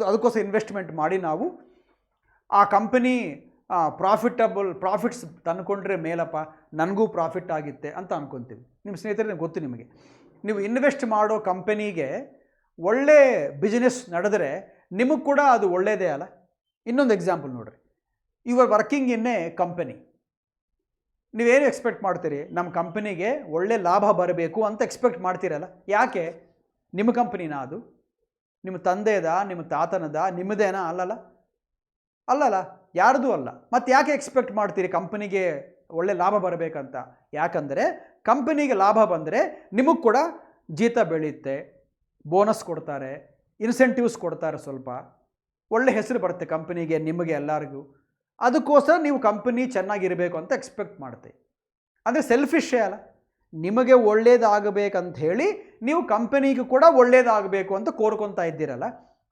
ಅದಕ್ಕೋಸ್ಕರ ಇನ್ವೆಸ್ಟ್ಮೆಂಟ್ ಮಾಡಿ ನಾವು ಆ ಕಂಪನಿ ಪ್ರಾಫಿಟ್ಸ್ ತಂದುಕೊಂಡ್ರೆ ಮೇಲಪ್ಪ ನನಗೂ ಪ್ರಾಫಿಟ್ ಆಗುತ್ತೆ ಅಂತ ಅಂದ್ಕೊತೀವಿ. ನಿಮ್ಮ ಸ್ನೇಹಿತರೆ ಗೊತ್ತು ನಿಮಗೆ, ನೀವು ಇನ್ವೆಸ್ಟ್ ಮಾಡೋ ಕಂಪನಿಗೆ ಒಳ್ಳೆ ಬಿಸ್ನೆಸ್ ನಡೆದರೆ ನಿಮಗೆ ಕೂಡ ಅದು ಒಳ್ಳೆಯದೇ ಅಲ್ಲ. ಇನ್ನೊಂದು ಎಕ್ಸಾಂಪಲ್ ನೋಡಿರಿ, you are working in a company. ನೀವೇನು ಎಕ್ಸ್ಪೆಕ್ಟ್ ಮಾಡ್ತೀರಿ? ನಮ್ಮ ಕಂಪನಿಗೆ ಒಳ್ಳೆ ಲಾಭ ಬರಬೇಕು ಅಂತ ಎಕ್ಸ್ಪೆಕ್ಟ್ ಮಾಡ್ತೀರಲ್ಲ. ಯಾಕೆ? ನಿಮ್ಮ ಕಂಪನಿನ ಅದು? ನಿಮ್ಮ ತಂದೆದ, ನಿಮ್ಮ ತಾತನದ, ನಿಮ್ಮದೇನಾ? ಅಲ್ಲಲ್ಲ, ಯಾರ್ದು ಅಲ್ಲ. ಮತ್ತು ಯಾಕೆ ಎಕ್ಸ್ಪೆಕ್ಟ್ ಮಾಡ್ತೀರಿ ಕಂಪನಿಗೆ ಒಳ್ಳೆ ಲಾಭ ಬರಬೇಕಂತ? ಯಾಕಂದರೆ ಕಂಪನಿಗೆ ಲಾಭ ಬಂದರೆ ನಿಮಗೆ ಕೂಡ ಜೀತ ಬೆಳೆಯುತ್ತೆ, ಬೋನಸ್ ಕೊಡ್ತಾರೆ, ಇನ್ಸೆಂಟಿವ್ಸ್ ಕೊಡ್ತಾರೆ, ಸ್ವಲ್ಪ ಒಳ್ಳೆ ಹೆಸರು ಬರುತ್ತೆ ಕಂಪನಿಗೆ, ನಿಮಗೆ, ಎಲ್ಲರಿಗೂ. ಅದಕ್ಕೋಸ್ಕರ ನೀವು ಕಂಪನಿ ಚೆನ್ನಾಗಿರಬೇಕು ಅಂತ ಎಕ್ಸ್ಪೆಕ್ಟ್ ಮಾಡ್ತೀವಿ. ಅಂದರೆ ಸೆಲ್ಫಿಶೇ ಅಲ್ಲ. ನಿಮಗೆ ಒಳ್ಳೇದಾಗಬೇಕಂತ ಹೇಳಿ ನೀವು ಕಂಪನಿಗೂ ಕೂಡ ಒಳ್ಳೇದಾಗಬೇಕು ಅಂತ ಕೋರ್ಕೊತಾ ಇದ್ದೀರಲ್ಲ.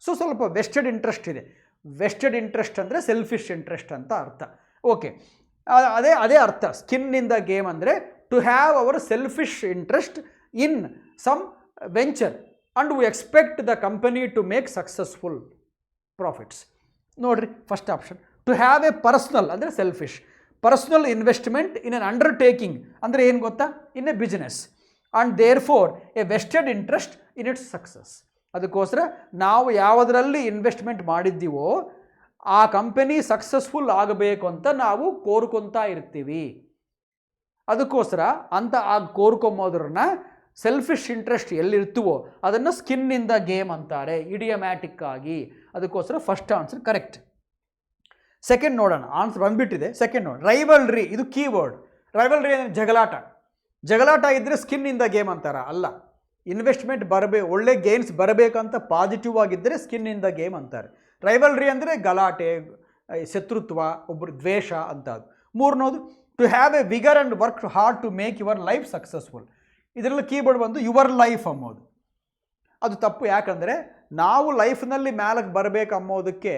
ಸೊ ಸ್ವಲ್ಪ ವೆಸ್ಟೆಡ್ ಇಂಟ್ರೆಸ್ಟ್ ಇದೆ. ವೆಸ್ಟೆಡ್ ಇಂಟ್ರೆಸ್ಟ್ ಅಂದರೆ ಸೆಲ್ಫಿಶ್ ಇಂಟ್ರೆಸ್ಟ್ ಅಂತ ಅರ್ಥ. ಓಕೆ, ಅದೇ ಅರ್ಥ. ಸ್ಕಿನ್ ಇನ್ ದ ಗೇಮ್ ಅಂದರೆ to have our selfish interest in some venture and we expect the company to make successful profits. ನೋಡಿರಿ, first option. To have a personal ಅಂದರೆ selfish. Personal investment in an undertaking ಅಂದರೆ ಏನು ಗೊತ್ತಾ? In a business and therefore a vested interest in its success. ಅದಕ್ಕೋಸ್ಕರ ನಾವು ಯಾವುದರಲ್ಲಿ investment ಮಾಡಿದ್ದೀವೋ ಆ company successful ಆಗಬೇಕು ಅಂತ ನಾವು ಕೋರ್ಕೊತಾ ಇರ್ತೀವಿ. ಅದಕ್ಕೋಸ್ಕರ ಅಂತ ಕೋರ್ಕೊಂಬೋದ್ರನ್ನ ಸೆಲ್ಫಿಶ್ ಇಂಟ್ರೆಸ್ಟ್ ಎಲ್ಲಿರ್ತೀವೋ ಅದನ್ನು ಸ್ಕಿನ್ ಇನ್ ದ ಗೇಮ್ ಅಂತಾರೆ, ಇಡಿಯಮ್ಯಾಟಿಕ್ ಆಗಿ. ಅದಕ್ಕೋಸ್ಕರ ಫಸ್ಟ್ ಆನ್ಸರ್ ಕರೆಕ್ಟ್. ಸೆಕೆಂಡ್ ನೋಡೋಣ, ಆನ್ಸರ್ ಬಂದುಬಿಟ್ಟಿದೆ. ಸೆಕೆಂಡ್ ನೋಡಿ, ರೈವಲ್ರಿ. ಇದು ಕೀವರ್ಡ್. ರೈವಲ್ರಿ ಅಂದರೆ ಜಗಳಾಟ ಇದ್ದರೆ ಸ್ಕಿನ್ ಇನ್ ದ ಗೇಮ್ ಅಂತಾರ? ಅಲ್ಲ. ಇನ್ವೆಸ್ಟ್ಮೆಂಟ್ ಒಳ್ಳೆ ಗೇನ್ಸ್ ಬರಬೇಕಂತ ಪಾಸಿಟಿವ್ ಆಗಿದ್ದರೆ ಸ್ಕಿನ್ ಇನ್ ದ ಗೇಮ್ ಅಂತಾರೆ. ರೈವಲ್ರಿ ಅಂದರೆ ಗಲಾಟೆ, ಶತ್ರುತ್ವ, ಒಬ್ಬರು ದ್ವೇಷ ಅಂತ. ಅದು ಮೂರನೋದು to have a vigor and work hard to make your life successful. ಇದರಲ್ಲಿ ಕೀಬೋರ್ಡ್ ಬಂದು ಯುವರ್ ಲೈಫ್ ಅಂಬೋದು. ಅದು ತಪ್ಪು. ಯಾಕಂದರೆ ನಾವು ಲೈಫ್ನಲ್ಲಿ ಮೇಲಕ್ಕೆ ಬರಬೇಕು ಅಂಬೋದಕ್ಕೆ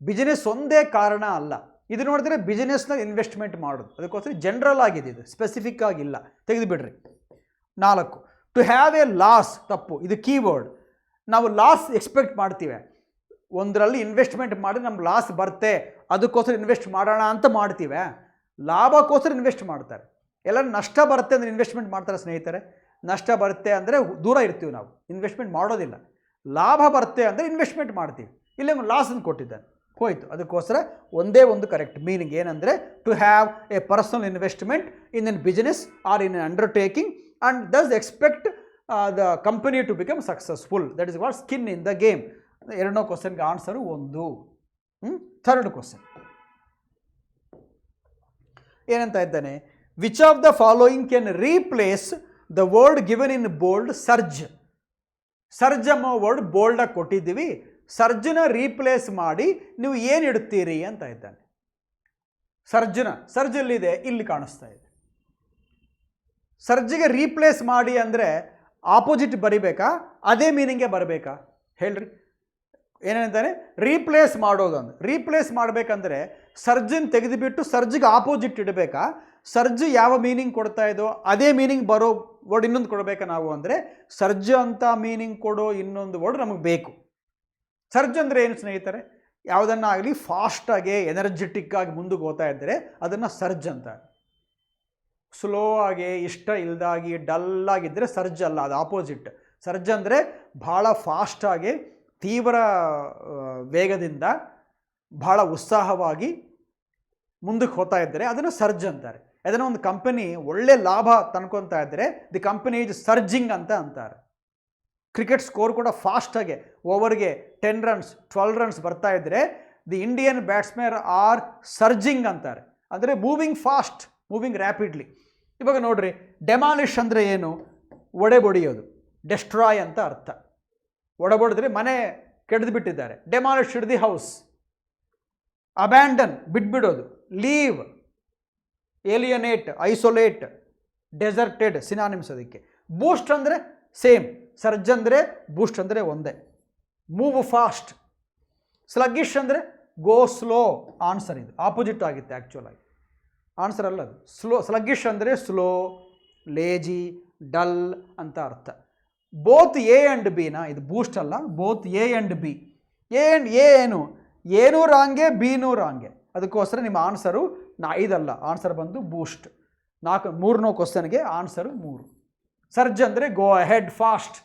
ಬಿಸ್ನೆಸ್ ಒಂದೇ ಕಾರಣ ಅಲ್ಲ. ಇದು ನೋಡಿದ್ರೆ ಬಿಸ್ನೆಸ್ನಲ್ಲಿ ಇನ್ವೆಸ್ಟ್ಮೆಂಟ್ ಮಾಡೋದು. ಅದಕ್ಕೋಸ್ಕರ ಜನರಲ್ ಆಗಿದೆ, ಇದು ಸ್ಪೆಸಿಫಿಕ್ ಆಗಿಲ್ಲ, ತೆಗೆದುಬಿಡ್ರಿ. 4 ಟು ಹ್ಯಾವ್ ಎ ಲಾಸ್. ತಪ್ಪು. ಇದು ಕೀವರ್ಡ್. ನಾವು ಲಾಸ್ ಎಕ್ಸ್ಪೆಕ್ಟ್ ಮಾಡ್ತೀವಿ. ಒಂದರಲ್ಲಿ ಇನ್ವೆಸ್ಟ್ಮೆಂಟ್ ಮಾಡಿ ನಮ್ಗೆ ಲಾಸ್ ಬರುತ್ತೆ, ಅದಕ್ಕೋಸ್ಕರ ಇನ್ವೆಸ್ಟ್ ಮಾಡೋಣ ಅಂತ ಮಾಡ್ತೀವಿ. ಲಾಭಕ್ಕೋಸ್ಕರ ಇನ್ವೆಸ್ಟ್ ಮಾಡ್ತಾರೆ. ಎಲ್ಲ ನಷ್ಟ ಬರುತ್ತೆ ಅಂದರೆ ಇನ್ವೆಸ್ಟ್ಮೆಂಟ್ ಮಾಡ್ತಾರೆ ಸ್ನೇಹಿತರೆ. ನಷ್ಟ ಬರುತ್ತೆ ಅಂದರೆ ದೂರ ಇರ್ತೀವಿ, ನಾವು ಇನ್ವೆಸ್ಟ್ಮೆಂಟ್ ಮಾಡೋದಿಲ್ಲ. ಲಾಭ ಬರುತ್ತೆ ಅಂದರೆ ಇನ್ವೆಸ್ಟ್ಮೆಂಟ್ ಮಾಡ್ತೀವಿ. ಇಲ್ಲೇ ಲಾಸನ್ನು ಕೊಟ್ಟಿದ್ದಾನೆ, ಹೋಯಿತು. ಅದಕ್ಕೋಸ್ಕರ ಒಂದೇ ಒಂದು ಕರೆಕ್ಟ್ ಮೀನಿಂಗ್ ಏನಂದರೆ to have a personal investment in an business or in an undertaking and thus expect the company to become successful. That is what skin in the game. 2ನೇ ಕ್ವಶನ್ಗೆ ಆನ್ಸರು 1. ಥರ್ಡ್ ಕ್ವಶನ್ ಏನಂತ ಇದ್ದಾನೆ? Which of the following can replace the word given in bold surge. Surge ಅನ್ನೋ word ಬೋಲ್ಡಾಗಿ ಕೊಟ್ಟಿದ್ದೀವಿ. ಸರ್ಜನ replace ಮಾಡಿ ನೀವು ಏನು ಇಡ್ತೀರಿ ಅಂತ ಇದ್ದಾನೆ. ಸರ್ಜಲ್ಲಿದೆ, ಇಲ್ಲಿ ಕಾಣಿಸ್ತಾ ಇದೆ. ಸರ್ಜಿಗೆ ರೀಪ್ಲೇಸ್ ಮಾಡಿ ಅಂದರೆ ಆಪೋಸಿಟ್ ಬರಿಬೇಕಾ, ಅದೇ ಮೀನಿಂಗೇ ಬರಬೇಕಾ ಹೇಳ್ರಿ? ಏನೇನಂತಾನೆ? ರೀಪ್ಲೇಸ್ ಮಾಡೋದು. ಅಂದ್ರೆ ರೀಪ್ಲೇಸ್ ಮಾಡಬೇಕಂದ್ರೆ ಸರ್ಜನ್ ತೆಗೆದುಬಿಟ್ಟು ಸರ್ಜಿಗೆ ಆಪೋಸಿಟ್ ಇಡಬೇಕಾ, ಸರ್ಜ್ ಯಾವ ಮೀನಿಂಗ್ ಕೊಡ್ತಾ ಇದೋ ಅದೇ ಮೀನಿಂಗ್ ಬರೋ ವರ್ಡ್ ಇನ್ನೊಂದು ಕೊಡಬೇಕಾ ನಾವು? ಅಂದರೆ ಸರ್ಜ್ ಅಂತ ಮೀನಿಂಗ್ ಕೊಡೋ ಇನ್ನೊಂದು ವರ್ಡ್ ನಮಗೆ ಬೇಕು. ಸರ್ಜ್ ಅಂದರೆ ಏನು ಸ್ನೇಹಿತರೆ? ಯಾವುದನ್ನಾಗಲಿ ಫಾಸ್ಟಾಗಿ ಎನರ್ಜೆಟಿಕ್ ಆಗಿ ಮುಂದಕ್ಕೆ ಹೋಗ್ತಾ ಇದ್ದರೆ ಅದನ್ನು ಸರ್ಜ್ ಅಂತಾರೆ. ಸ್ಲೋ ಆಗಿ, ಇಷ್ಟ ಇಲ್ದಾಗಿ, ಡಲ್ಲಾಗಿದ್ದರೆ ಸರ್ಜ್ ಅಲ್ಲ, ಅದು ಆಪೋಸಿಟ್. ಸರ್ಜ್ ಅಂದರೆ ಭಾಳ ಫಾಸ್ಟಾಗಿ, ತೀವ್ರ ವೇಗದಿಂದ, ಭಾಳ ಉತ್ಸಾಹವಾಗಿ ಮುಂದಕ್ಕೆ ಹೋಗ್ತಾ ಇದ್ದರೆ ಅದನ್ನು ಸರ್ಜ್ ಅಂತಾರೆ. ಅದನ್ನು ಒಂದು ಕಂಪನಿ ಒಳ್ಳೆ ಲಾಭ ತಂದ್ಕೊತಾ ಇದ್ದರೆ ದಿ ಕಂಪನಿ ಈಸ್ ಸರ್ಜಿಂಗ್ ಅಂತ ಅಂತಾರೆ. ಕ್ರಿಕೆಟ್ ಸ್ಕೋರ್ ಕೂಡ ಫಾಸ್ಟಾಗೆ ಓವರ್ಗೆ 10 runs 12 runs ಬರ್ತಾ ಇದ್ದರೆ ದಿ ಇಂಡಿಯನ್ ಬ್ಯಾಟ್ಸ್ಮನ್ ಆರ್ ಸರ್ಜಿಂಗ್ ಅಂತಾರೆ. ಅಂದರೆ ಮೂವಿಂಗ್ ಫಾಸ್ಟ್, ಮೂವಿಂಗ್ ರ್ಯಾಪಿಡ್ಲಿ. ಇವಾಗ ನೋಡ್ರಿ, ಡೆಮಾಲಿಷ್ ಅಂದರೆ ಏನು? ಒಡೆಬೊಡೆಯೋದು, ಡೆಸ್ಟ್ರಾಯ್ ಅಂತ ಅರ್ಥ. ಒಡೆಬೊಡೆದ್ರೆ ಮನೆ ಕೆಡ್ದು ಬಿಟ್ಟಿದ್ದಾರೆ, ಡೆಮಾಲಿಷ್ಡ್ ದಿ ಹೌಸ್. ಅಬ್ಯಾಂಡನ್, ಬಿಟ್ಬಿಡೋದು. Leave, alienate, isolate, deserted synonyms ಅದಕ್ಕೆ. ಬೂಸ್ಟ್ ಅಂದರೆ ಸೇಮ್, ಸರ್ಜ್ ಅಂದರೆ ಬೂಸ್ಟ್ ಅಂದರೆ ಒಂದೇ. Move fast. ಸ್ಲಗ್ಗಿಶ್ ಅಂದರೆ ಗೋ ಸ್ಲೋ. ಆನ್ಸರ್ ಇದು ಆಪೋಸಿಟ್ ಆಗುತ್ತೆ ಆ್ಯಕ್ಚುಲ್ ಆಗಿ, ಆನ್ಸರ್ ಅಲ್ಲ ಅದು. ಸ್ಲೋ, ಸ್ಲಗ್ಗಿಶ್ ಅಂದರೆ ಸ್ಲೋ, ಲೇಜಿ, ಡಲ್ ಅಂತ ಅರ್ಥ. ಬೋತ್ ಎ ಆ್ಯಂಡ್ ಬಿನ, ಇದು ಬೂಸ್ಟ್ ಅಲ್ಲ, both A and B. A ಏನು? ಏನೂ ರಾಂಗೆ, ಬಿನೂ ರಾಂಗೆ. ಅದಕ್ಕೋಸ್ಕರ ನಿಮ್ಮ ಆನ್ಸರು ಇದಲ್ಲ, ಆನ್ಸರ್ ಬಂದು ಬೂಸ್ಟ್. 3 ಕ್ವಶನ್ಗೆ ಆನ್ಸರು 3. ಸರ್ಜ್ ಅಂದರೆ go ahead fast,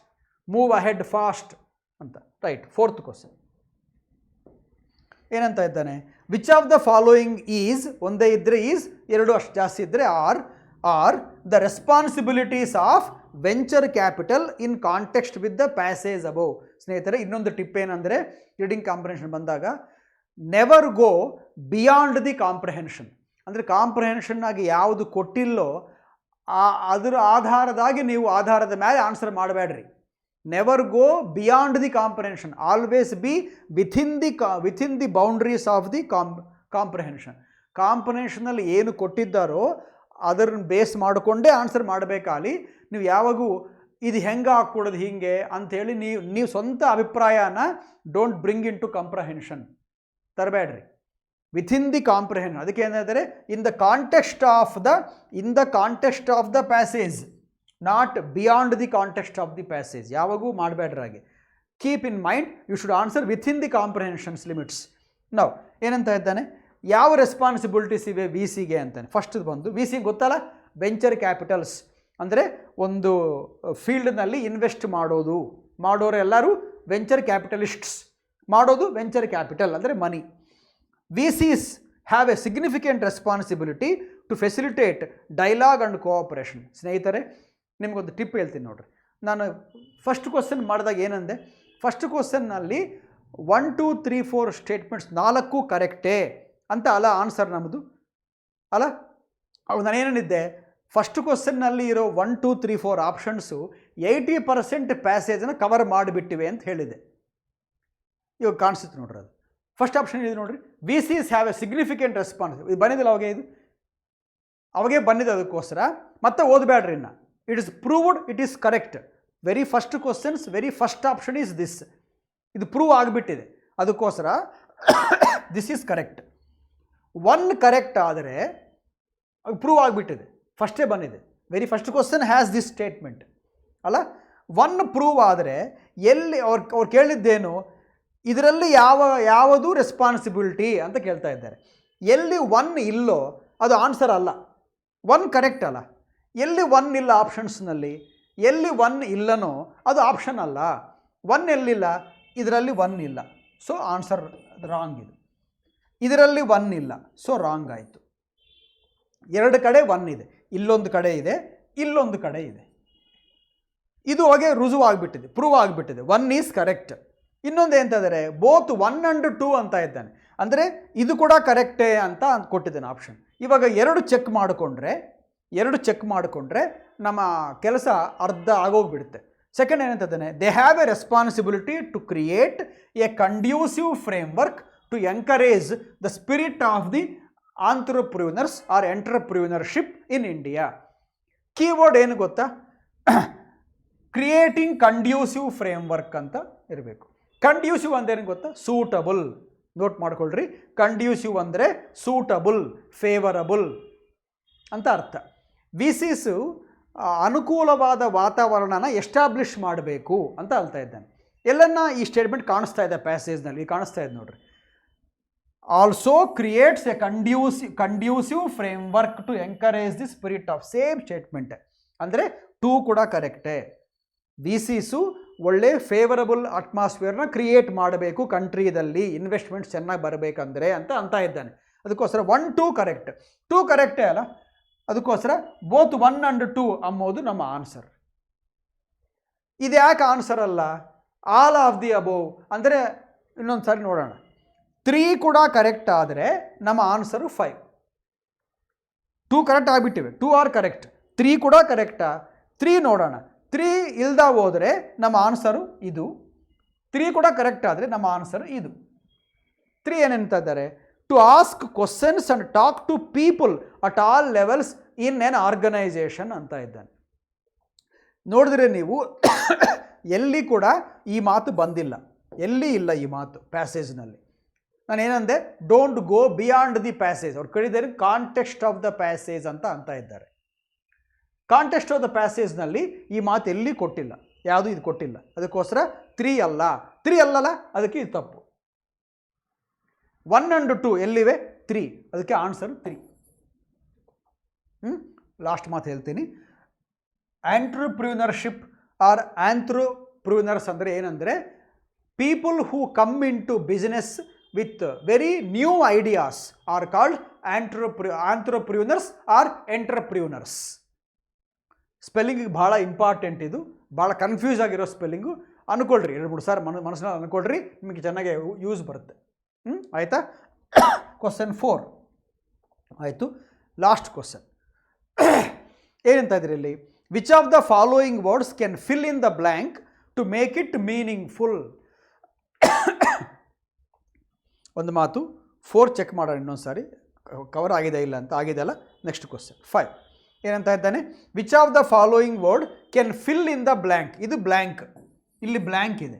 move ahead fast ಅಂತ. ರೈಟ್. 4th ಕ್ವಶನ್ ಏನಂತ ಇದ್ದಾನೆ? Which of the following is, ಒಂದೇ ಇದ್ದರೆ ಈಸ್, 2 ಅಷ್ಟು ಜಾಸ್ತಿ ಇದ್ದರೆ are the responsibilities of venture capital in context with the passage above. ಸ್ನೇಹಿತರೆ, ಇನ್ನೊಂದು ಟಿಪ್ ಏನಂದರೆ, ರೀಡಿಂಗ್ ಕಾಂಪ್ರಿಹೆನ್ಷನ್ ಬಂದಾಗ never go beyond the comprehension. ಅಂದರೆ ಕಾಂಪ್ರಿಹೆನ್ಷನ್ನಾಗಿ ಯಾವುದು ಕೊಟ್ಟಿಲ್ಲೋ ಅದರ ಆಧಾರದಾಗಿ ನೀವು ಆಧಾರದ ಮೇಲೆ ಆನ್ಸರ್ ಮಾಡಬೇಡ್ರಿ. Never go beyond the comprehension, always be within the boundaries of the comprehension. ಕಾಂಪ್ರಿಹೆನ್ಷನಲ್ಲಿ ಏನು ಕೊಟ್ಟಿದ್ದಾರೋ ಅದನ್ನು ಬೇಸ್ ಮಾಡಿಕೊಂಡೇ ಆನ್ಸರ್ ಮಾಡಬೇಕಾಲಿ. ನೀವು ಯಾವಾಗೂ ಇದು ಹೆಂಗೆ ಹಾಕ್ಕೊಡೋದು ಹೀಗೆ ಅಂಥೇಳಿ ನೀವು ಸ್ವಂತ ಅಭಿಪ್ರಾಯನ don't bring into comprehension ತರಬೇಡ್ರಿ. ವಿಥಿನ್ ದಿ ಕಾಂಪ್ರಿಹೆನ್ಷನ್, ಅದಕ್ಕೆ ಏನಾದರೆ in the context of the passage, not beyond the context of the passage. ಯಾವಾಗೂ ಮಾಡಬೇಡ್ರಿ ಹಾಗೆ. Keep in mind, you should answer within the comprehension's limits. ನಾವು ಏನಂತ ಇದ್ದಾನೆ, ಯಾವ ರೆಸ್ಪಾನ್ಸಿಬಿಲಿಟೀಸ್ ಇವೆ ವಿ ಸಿಗೆ ಅಂತಾನೆ. ಫಸ್ಟ್ ಬಂದು ವಿ ಸಿ ಗೊತ್ತಲ್ಲ, ವೆಂಚರ್ ಕ್ಯಾಪಿಟಲ್ಸ್ ಅಂದರೆ ಒಂದು ಫೀಲ್ಡ್ನಲ್ಲಿ ಇನ್ವೆಸ್ಟ್ ಮಾಡೋರೆಲ್ಲರೂ ವೆಂಚರ್ ಕ್ಯಾಪಿಟಲಿಸ್ಟ್ಸ್. ಮಾಡೋದು ವೆಂಚರ್ ಕ್ಯಾಪಿಟಲ್ ಅಂದರೆ money. VCs have a significant responsibility to facilitate dialogue and cooperation. ಸ್ನೇಹಿತರೆ, ನಿಮಗೊಂದು ಟಿಪ್ ಹೇಳ್ತೀನಿ ನೋಡ್ರಿ. ನಾನು ಫಸ್ಟ್ ಕ್ವಶನ್ ಮಾಡಿದಾಗ ಏನಂದೆ, ಫಸ್ಟ್ ಕ್ವಶನ್ನಲ್ಲಿ 1 2 3 4 ಸ್ಟೇಟ್ಮೆಂಟ್ಸ್ 4 ಕರೆಕ್ಟೇ ಅಂತ ಅಲ್ಲ ಆನ್ಸರ್ ನಮ್ಮದು ಅಲ್ಲ. ಅವು ನಾನೇನಿದ್ದೆ, ಫಸ್ಟ್ ಕ್ವಶನ್ನಲ್ಲಿ ಇರೋ 1 2 3 4 ಆಪ್ಷನ್ಸು 80% ಪ್ಯಾಸೇಜನ್ನು ಕವರ್ ಮಾಡಿಬಿಟ್ಟಿವೆ ಅಂತ ಹೇಳಿದೆ. ಇವಾಗ ಕಾಣಿಸುತ್ತೆ ನೋಡ್ರಿ, ಅದು ಫಸ್ಟ್ ಆಪ್ಷನ್ ಇದೆ ನೋಡ್ರಿ, VCs have a significant response. ಇದು ಬಂದಿದ್ದಿಲ್ಲ ಅವಾಗೇ ಬಂದಿದೆ. ಅದಕ್ಕೋಸ್ಕರ ಮತ್ತೆ ಓದಬೇಡ್ರಿ ಇನ್ನು. It is proved, it is correct. Very first questions, very first option is this. ಇದು ಪ್ರೂವ್ ಆಗಿಬಿಟ್ಟಿದೆ, ಅದಕ್ಕೋಸ್ಕರ ದಿಸ್ ಈಸ್ ಕರೆಕ್ಟ್. 1 ಕರೆಕ್ಟ್ ಆದರೆ ಪ್ರೂವ್ ಆಗಿಬಿಟ್ಟಿದೆ, ಫಸ್ಟೇ ಬಂದಿದೆ. Very first question has this statement ಅಲ್ಲ. 1 ಪ್ರೂವ್ ಆದರೆ ಎಲ್ಲಿ ಅವ್ರು ಕೇಳಿದ್ದೇನು, ಇದರಲ್ಲಿ ಯಾವುದು ರೆಸ್ಪಾನ್ಸಿಬಿಲಿಟಿ ಅಂತ ಕೇಳ್ತಾ ಇದ್ದಾರೆ. ಎಲ್ಲಿ 1 ಇಲ್ಲೋ ಅದು ಆನ್ಸರ್ ಅಲ್ಲ, 1 ಕರೆಕ್ಟ್ ಅಲ್ಲ. ಎಲ್ಲಿ 1 ಇಲ್ಲ ಆಪ್ಷನ್ಸ್ನಲ್ಲಿ, ಎಲ್ಲಿ 1 ಇಲ್ಲನೋ ಅದು ಆಪ್ಷನ್ ಅಲ್ಲ. 1 ಎಲ್ಲಿಲ್ಲ, ಇದರಲ್ಲಿ 1 ಇಲ್ಲ, ಸೊ ಆನ್ಸರ್ ರಾಂಗ್. ಇದರಲ್ಲಿ 1 ಇಲ್ಲ, ಸೊ ರಾಂಗ್ ಆಯಿತು. 2 ಕಡೆ 1 ಇದೆ, ಇಲ್ಲೊಂದು ಕಡೆ ಇದೆ, ಇಲ್ಲೊಂದು ಕಡೆ ಇದೆ. ಇದು ಹಾಗೆ ರುಜುವು ಆಗಿಬಿಟ್ಟಿದೆ, ಪ್ರೂವ್ ಆಗಿಬಿಟ್ಟಿದೆ. 1 ಈಸ್ ಕರೆಕ್ಟ್. ಇನ್ನೊಂದು ಎಂತಿದ್ದಾರೆ, ಬೋತ್ 1 and 2 ಅಂತ ಇದ್ದಾನೆ, ಅಂದರೆ ಇದು ಕೂಡ ಕರೆಕ್ಟೇ ಅಂತ ಕೊಟ್ಟಿದ್ದಾನೆ ಆಪ್ಷನ್. ಇವಾಗ 2 ಚೆಕ್ ಮಾಡಿಕೊಂಡ್ರೆ ನಮ್ಮ ಕೆಲಸ ಅರ್ಧ ಆಗೋಗ್ಬಿಡುತ್ತೆ. ಸೆಕೆಂಡ್ ಏನಂತಿದ್ದಾನೆ, they have a responsibility to create a conducive framework to encourage the spirit of the entrepreneurs or entrepreneurship in India. Keyword ಏನು ಗೊತ್ತಾ, ಕ್ರಿಯೇಟಿಂಗ್ ಕಂಡ್ಯೂಸಿವ್ ಫ್ರೇಮ್ವರ್ಕ್ ಅಂತ ಇರಬೇಕು. ಕಂಡ್ಯೂಸಿವ್ ಅಂದೇನು ಗೊತ್ತಾ, ಸೂಟಬಲ್. ನೋಟ್ ಮಾಡ್ಕೊಳ್ರಿ, ಕಂಡ್ಯೂಸಿವ್ ಅಂದರೆ ಸೂಟಬಲ್, ಫೇವರಬಲ್ ಅಂತ ಅರ್ಥ. ವಿ ಸಿಸು ಅನುಕೂಲವಾದ ವಾತಾವರಣನ ಎಸ್ಟಾಬ್ಲಿಷ್ ಮಾಡಬೇಕು ಅಂತ ಹೇಳ್ತಾ ಇದ್ದಾನೆ. ಎಲ್ಲನ್ನ ಈ ಸ್ಟೇಟ್ಮೆಂಟ್ ಕಾಣಿಸ್ತಾ ಇದೆ ಪ್ಯಾಸೇಜ್ನಲ್ಲಿ, ಕಾಣಿಸ್ತಾ ಇದೆ ನೋಡ್ರಿ. Also creates a conducive framework to encourage the spirit of, same statement. ಅಂದರೆ 2 ಕೂಡ ಕರೆಕ್ಟೇ. ವಿ ಸಿಸು ಒಳ್ಳೆ ಫೇವರಬಲ್ ಅಟ್ಮಾಸ್ಫಿಯರ್ನ ಕ್ರಿಯೇಟ್ ಮಾಡಬೇಕು ಕಂಟ್ರಿಯಲ್ಲಿ, ಇನ್ವೆಸ್ಟ್ಮೆಂಟ್ಸ್ ಚೆನ್ನಾಗಿ ಬರಬೇಕಂದ್ರೆ ಅಂತ ಇದ್ದಾನೆ. ಅದಕ್ಕೋಸ್ಕರ 1 2 ಕರೆಕ್ಟ್. 2 ಕರೆಕ್ಟೇ ಅಲ್ಲ, ಅದಕ್ಕೋಸ್ಕರ ಬೋತ್ 1 and 2 ಅಂಬೋದು ನಮ್ಮ ಆನ್ಸರ್. ಇದು ಯಾಕೆ ಆನ್ಸರ್ ಅಲ್ಲ, ಆಲ್ ಆಫ್ ದಿ ಅಬೋವ್ ಅಂದರೆ ಇನ್ನೊಂದು ಸಾರಿ ನೋಡೋಣ. 3 ಕೂಡ ಕರೆಕ್ಟ್ ಆದರೆ ನಮ್ಮ ಆನ್ಸರು 5. 2 ಕರೆಕ್ಟ್ ಆಗಿಬಿಟ್ಟಿವೆ, 2 ಆರ್ ಕರೆಕ್ಟ್. 3 ಕೂಡ ಕರೆಕ್ಟಾ? 3 ನೋಡೋಣ. 3 ಇಲ್ದ ಹೋದರೆ ನಮ್ಮ ಆನ್ಸರು ಇದು. 3 ಕೂಡ ಕರೆಕ್ಟ್ ಆದರೆ ನಮ್ಮ ಆನ್ಸರ್ ಇದು. 3 ಏನಂತ ಇದ್ದಾರೆ? To ask questions and talk to people at all levels in an organisation ಅಂತ ಇದ್ದಾನೆ. ನೋಡಿದ್ರೆ ನೀವು ಎಲ್ಲಿ ಕೂಡ ಈ ಮಾತು ಬಂದಿಲ್ಲ, ಎಲ್ಲಿ ಇಲ್ಲ ಈ ಮಾತು ಪ್ಯಾಸೇಜ್ನಲ್ಲಿ. ನಾನು ಏನಂದೆ, don't go beyond the passage. ಅವ್ರು ಕರೀತಾರೆ ಕಾಂಟೆಕ್ಸ್ಟ್ ಆಫ್ ದ ಪ್ಯಾಸೇಜ್ ಅಂತ ಇದ್ದಾರೆ. ಕಾಂಟೆಕ್ಸ್ಟ್ ಆಫ್ ದ ಪ್ಯಾಸೇಜ್ನಲ್ಲಿ ಈ ಮಾತು ಎಲ್ಲಿ ಕೊಟ್ಟಿಲ್ಲ, ಯಾವುದು ಇದು ಕೊಟ್ಟಿಲ್ಲ. ಅದಕ್ಕೋಸ್ಕರ 3 ಅಲ್ಲ. 3 ಅಲ್ಲಲ್ಲ, ಅದಕ್ಕೆ ಇದು ತಪ್ಪು. 1 and 2 ಎಲ್ಲಿವೆ? 3, ಅದಕ್ಕೆ ಆನ್ಸರ್ 3. ಲಾಸ್ಟ್ ಮಾತು ಹೇಳ್ತೀನಿ. ಆಂಟ್ರಪ್ರಿನರ್ಶಿಪ್ ಆರ್ ಆಂಟ್ರಪ್ರಿನರ್ಸ್ ಅಂದರೆ ಏನಂದರೆ people who come into business with very new ideas are called entrepreneurs or entrepreneurs. ಸ್ಪೆಲ್ಲಿಂಗಿಗೆ ಭಾಳ ಇಂಪಾರ್ಟೆಂಟ್, ಇದು ಭಾಳ ಕನ್ಫ್ಯೂಸ್ ಆಗಿರೋ ಸ್ಪೆಲ್ಲಿಂಗು. ಅನ್ಕೊಳ್ರಿ 2-3 ಸಾರಿ ಮನಸ್ಸಿನಲ್ಲಿ ಅನ್ಕೊಳ್ರಿ, ನಿಮಗೆ ಚೆನ್ನಾಗಿ ಯೂಸ್ ಬರುತ್ತೆ. ಆಯಿತಾ? ಕ್ವಶನ್ 4 ಆಯಿತು. ಲಾಸ್ಟ್ ಕ್ವಶನ್ ಏನಂತ ಇದ್ರಿ ಇಲ್ಲಿ? Which of the following words can fill in the blank to make it meaningful? ಒಂದು ಮಾತು 4 ಚೆಕ್ ಮಾಡೋಣ ಇನ್ನೊಂದು ಸಾರಿ, ಕವರ್ ಆಗಿದೆ ಇಲ್ಲ ಅಂತ. ಆಗಿದೆ ಅಲ್ಲ? ನೆಕ್ಸ್ಟ್ ಕ್ವಶನ್ 5 ಏನಂತ ಇದ್ದಾನೆ? Which of the following word can fill in the blank. ಇದು ಬ್ಲ್ಯಾಂಕ್, ಇಲ್ಲಿ ಬ್ಲ್ಯಾಂಕ್ ಇದೆ.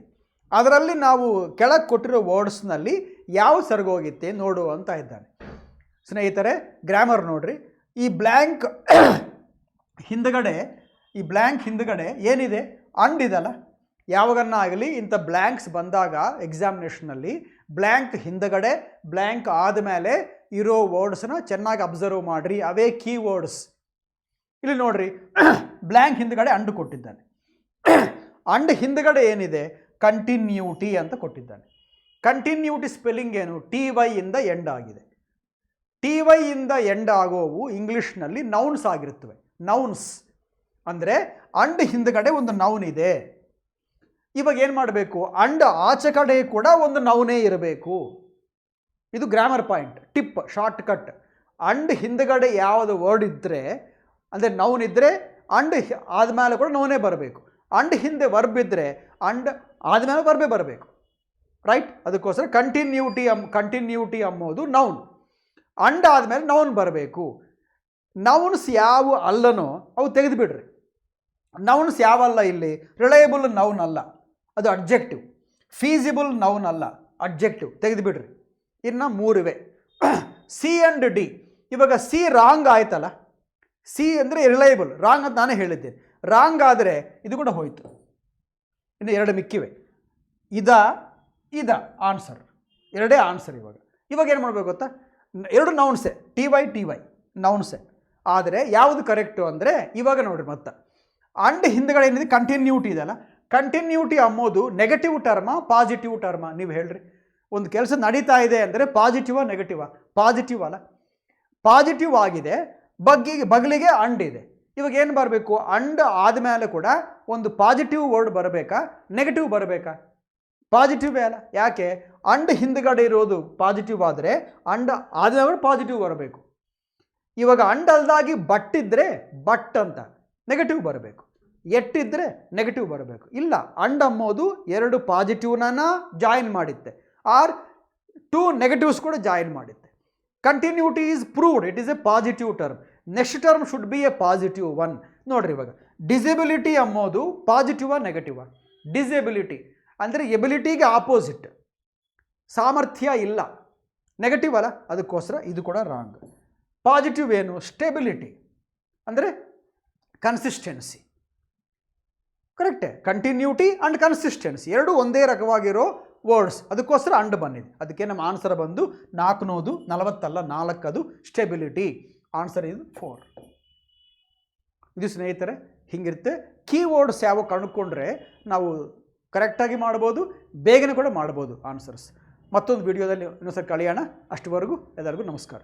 ಅದರಲ್ಲಿ ನಾವು ಕೆಳಗೆ ಕೊಟ್ಟಿರೋ ವರ್ಡ್ಸ್ನಲ್ಲಿ ಯಾವ ಸರಿಗೋಗಿತ್ತೆ ನೋಡು ಅಂತ ಇದ್ದಾನೆ. ಸ್ನೇಹಿತರೆ, ಗ್ರಾಮರ್ ನೋಡ್ರಿ. ಈ ಬ್ಲ್ಯಾಂಕ್ ಹಿಂದ್ಗಡೆ, ಈ ಬ್ಲ್ಯಾಂಕ್ ಹಿಂದ್ಗಡೆ ಏನಿದೆ? ಅಂಡ್ ಇದಲ್ಲ. ಯಾವಾಗನ್ನ ಆಗಲಿ ಇಂಥ ಬ್ಲ್ಯಾಂಕ್ಸ್ ಬಂದಾಗ ಎಕ್ಸಾಮಿನೇಷನಲ್ಲಿ ಬ್ಲ್ಯಾಂಕ್ ಹಿಂದ್ಗಡೆ, ಬ್ಲ್ಯಾಂಕ್ ಆದಮೇಲೆ ಇರೋ ವರ್ಡ್ಸನ್ನ ಚೆನ್ನಾಗಿ ಅಬ್ಸರ್ವ್ ಮಾಡಿರಿ. ಅವೇ ಕೀ ವರ್ಡ್ಸ್. ಇಲ್ಲಿ ನೋಡ್ರಿ, ಬ್ಲ್ಯಾಂಕ್ ಹಿಂದ್ಗಡೆ ಅಂಡು ಕೊಟ್ಟಿದ್ದಾನೆ. ಅಂಡ್ ಹಿಂದ್ಗಡೆ ಏನಿದೆ? ಕಂಟಿನ್ಯೂಟಿ ಅಂತ ಕೊಟ್ಟಿದ್ದಾನೆ. ಕಂಟಿನ್ಯೂಟಿ ಸ್ಪೆಲ್ಲಿಂಗ್ ಏನು? TY ಇಂದ ಎಂಡ್ ಆಗಿದೆ. TY ಇಂದ ಎಂಡ್ ಆಗೋವು ಇಂಗ್ಲೀಷ್ನಲ್ಲಿ ನೌನ್ಸ್ ಆಗಿರುತ್ತವೆ. ನೌನ್ಸ್ ಅಂದರೆ ಅಂಡ್ ಹಿಂದ್ಗಡೆ ಒಂದು ನೌನ್ ಇದೆ. ಇವಾಗ ಏನು ಮಾಡಬೇಕು? ಅಂಡ್ ಆಚೆ ಕಡೆ ಕೂಡ ಒಂದು ನೌನೇ ಇರಬೇಕು. ಇದು grammar point, tip, short cut. And ಹಿಂದ್ಗಡೆ ಯಾವುದು ವರ್ಡ್ ಇದ್ದರೆ, ಅಂದರೆ ನೌನ್ ಇದ್ದರೆ ಅಂಡ್ ಆದಮೇಲೆ ಕೂಡ ನೌನೇ ಬರಬೇಕು. ಅಂಡ್ ಹಿಂದೆ ವರ್ಬ್ ಇದ್ದರೆ ಅಂಡ್ ಆದಮೇಲೆ ವರ್ಬೇ ಬರಬೇಕು. ರೈಟ್? ಅದಕ್ಕೋಸ್ಕರ ಕಂಟಿನ್ಯೂಟಿ ಅಂಬೋದು ನೌನ್. ಅಂಡ್ ಆದಮೇಲೆ ನೌನ್ ಬರಬೇಕು. ನೌನ್ಸ್ ಯಾವ ಅಲ್ಲನೋ ಅವು ತೆಗೆದುಬಿಡ್ರಿ. ನೌನ್ಸ್ ಯಾವಲ್ಲ ಇಲ್ಲಿ? ರಿಲಯಬಲ್ ನೌನ್ ಅಲ್ಲ, ಅದು ಅಡ್ಜೆಕ್ಟಿವ್. ಫೀಸಿಬಲ್ ನೌನ್ ಅಲ್ಲ, ಅಡ್ಜೆಕ್ಟಿವ್. ತೆಗೆದುಬಿಡ್ರಿ. ಇನ್ನು 3 ಇವೆ. C and D. ಇವಾಗ ಸಿ ರಾಂಗ್ ಆಯ್ತಲ್ಲ. ಸಿ ಅಂದರೆ ರಿಲಯಬಲ್, ರಾಂಗ್ ಅಂತ ನಾನೇ ಹೇಳಿದ್ದೇನೆ. ರಾಂಗ್ ಆದರೆ ಇದು ಕೂಡ ಹೋಯಿತು. ಇನ್ನು 2 ಮಿಕ್ಕಿವೆ. ಇದ ಆನ್ಸರ್, 2 ಆನ್ಸರ್. ಇವಾಗ ಏನು ಮಾಡಬೇಕು ಗೊತ್ತಾ? 2 ನೌನ್ಸೆ, TY ನೌನ್ಸೆ. ಆದರೆ ಯಾವುದು ಕರೆಕ್ಟು ಅಂದರೆ ಇವಾಗ ನೋಡ್ರಿ, ಮತ್ತೆ ಅಂಡ್ ಹಿಂದ್ಗಡೆ ಏನಿದೆ? ಕಂಟಿನ್ಯೂಟಿ ಇದೆಯಲ್ಲ. ಕಂಟಿನ್ಯೂಟಿ ಅಂಬೋದು ನೆಗೆಟಿವ್ ಟರ್ಮಾ ಪಾಸಿಟಿವ್ ಟರ್ಮಾ? ನೀವು ಹೇಳ್ರಿ. ಒಂದು ಕೆಲಸ ನಡೀತಾ ಇದೆ ಅಂದರೆ ಪಾಸಿಟಿವಾ ನೆಗೆಟಿವಾ? ಪಾಸಿಟಿವ್ ಅಲ್ಲ. ಪಾಸಿಟಿವ್ ಆಗಿದೆ, ಬಗಲಿಗೆ ಅಂಡ್ ಇದೆ. ಇವಾಗ ಏನು ಬರಬೇಕು? ಅಂಡ್ ಆದಮೇಲೆ ಕೂಡ ಒಂದು ಪಾಸಿಟಿವ್ ವರ್ಡ್ ಬರಬೇಕಾ, ನೆಗೆಟಿವ್ ಬರಬೇಕಾ? ಪಾಸಿಟಿವೇ ಅಲ್ಲ. ಯಾಕೆ? ಅಂಡ್ ಹಿಂದ್ಗಡೆ ಇರೋದು ಪಾಸಿಟಿವ್ ಆದರೆ ಅಂಡ್ ಆದಮೇಲೆ ಪಾಸಿಟಿವ್ ಬರಬೇಕು. ಇವಾಗ ಅಂಡ್ ಅಲ್ದಾಗಿ ಬಟ್ಟಿದ್ರೆ ಬಟ್ ಅಂತ ನೆಗೆಟಿವ್ ಬರಬೇಕು. ಎಟ್ಟಿದ್ರೆ ನೆಗೆಟಿವ್ ಬರಬೇಕು. ಇಲ್ಲ, ಅಂಡ್ ಅಂಬೋದು 2 ಪಾಸಿಟಿವ್ನ ಜಾಯಿನ್ ಮಾಡುತ್ತೆ, ಆರ್ 2 ನೆಗೆಟಿವ್ಸ್ ಕೂಡ ಜಾಯಿನ್ ಮಾಡುತ್ತೆ. Continuity is proved, it is A positive term. Next term should be A positive one. ನೋಡ್ರಿ, ಇವಾಗ ಡಿಸೆಬಿಲಿಟಿ ಅಂಬೋದು ಪಾಸಿಟಿವಾ ನೆಗೆಟಿವಾ? ಡಿಸೆಬಿಲಿಟಿ ಅಂದರೆ ಎಬಿಲಿಟಿಗೆ ಆಪೋಸಿಟ್. ಸಾಮರ್ಥ್ಯ ಇಲ್ಲ, ನೆಗೆಟಿವ್ ಅಲ್ಲ. ಅದಕ್ಕೋಸ್ಕರ ಇದು ಕೂಡ ರಾಂಗ್. ಪಾಸಿಟಿವ್ ಏನು? ಸ್ಟೆಬಿಲಿಟಿ ಅಂದರೆ ಕನ್ಸಿಸ್ಟೆನ್ಸಿ. ಕರೆಕ್ಟೇ? ಕಂಟಿನ್ಯೂಟಿ ಆ್ಯಂಡ್ ಕನ್ಸಿಸ್ಟೆನ್ಸಿ 2 ಒಂದೇ ರಕವಾಗಿರೋ ವರ್ಡ್ಸ್. ಅದಕ್ಕೋಸ್ಕರ ಅಂಡ್ ಬಂದಿದೆ. ಅದಕ್ಕೆ ನಮ್ಮ ಆನ್ಸರ್ ಬಂದು 440 4 ಅದು ಸ್ಟೆಬಿಲಿಟಿ. ಆನ್ಸರ್ ಇದು 4. ಇದು ಸ್ನೇಹಿತರೆ ಹಿಂಗಿರುತ್ತೆ. ಕೀವರ್ಡ್ಸ್ ಯಾವ ಕಣ್ಕೊಂಡ್ರೆ ನಾವು ಕರೆಕ್ಟಾಗಿ ಮಾಡ್ಬೋದು, ಬೇಗನೆ ಕೂಡ ಮಾಡ್ಬೋದು ಆನ್ಸರ್ಸ್. ಮತ್ತೊಂದು ವಿಡಿಯೋದಲ್ಲಿ ಇನ್ನೊಂದ್ಸರಿ ಕಳೆಯೋಣ. ಅಷ್ಟುವರೆಗೂ ಎಲ್ಲರಿಗೂ ನಮಸ್ಕಾರ.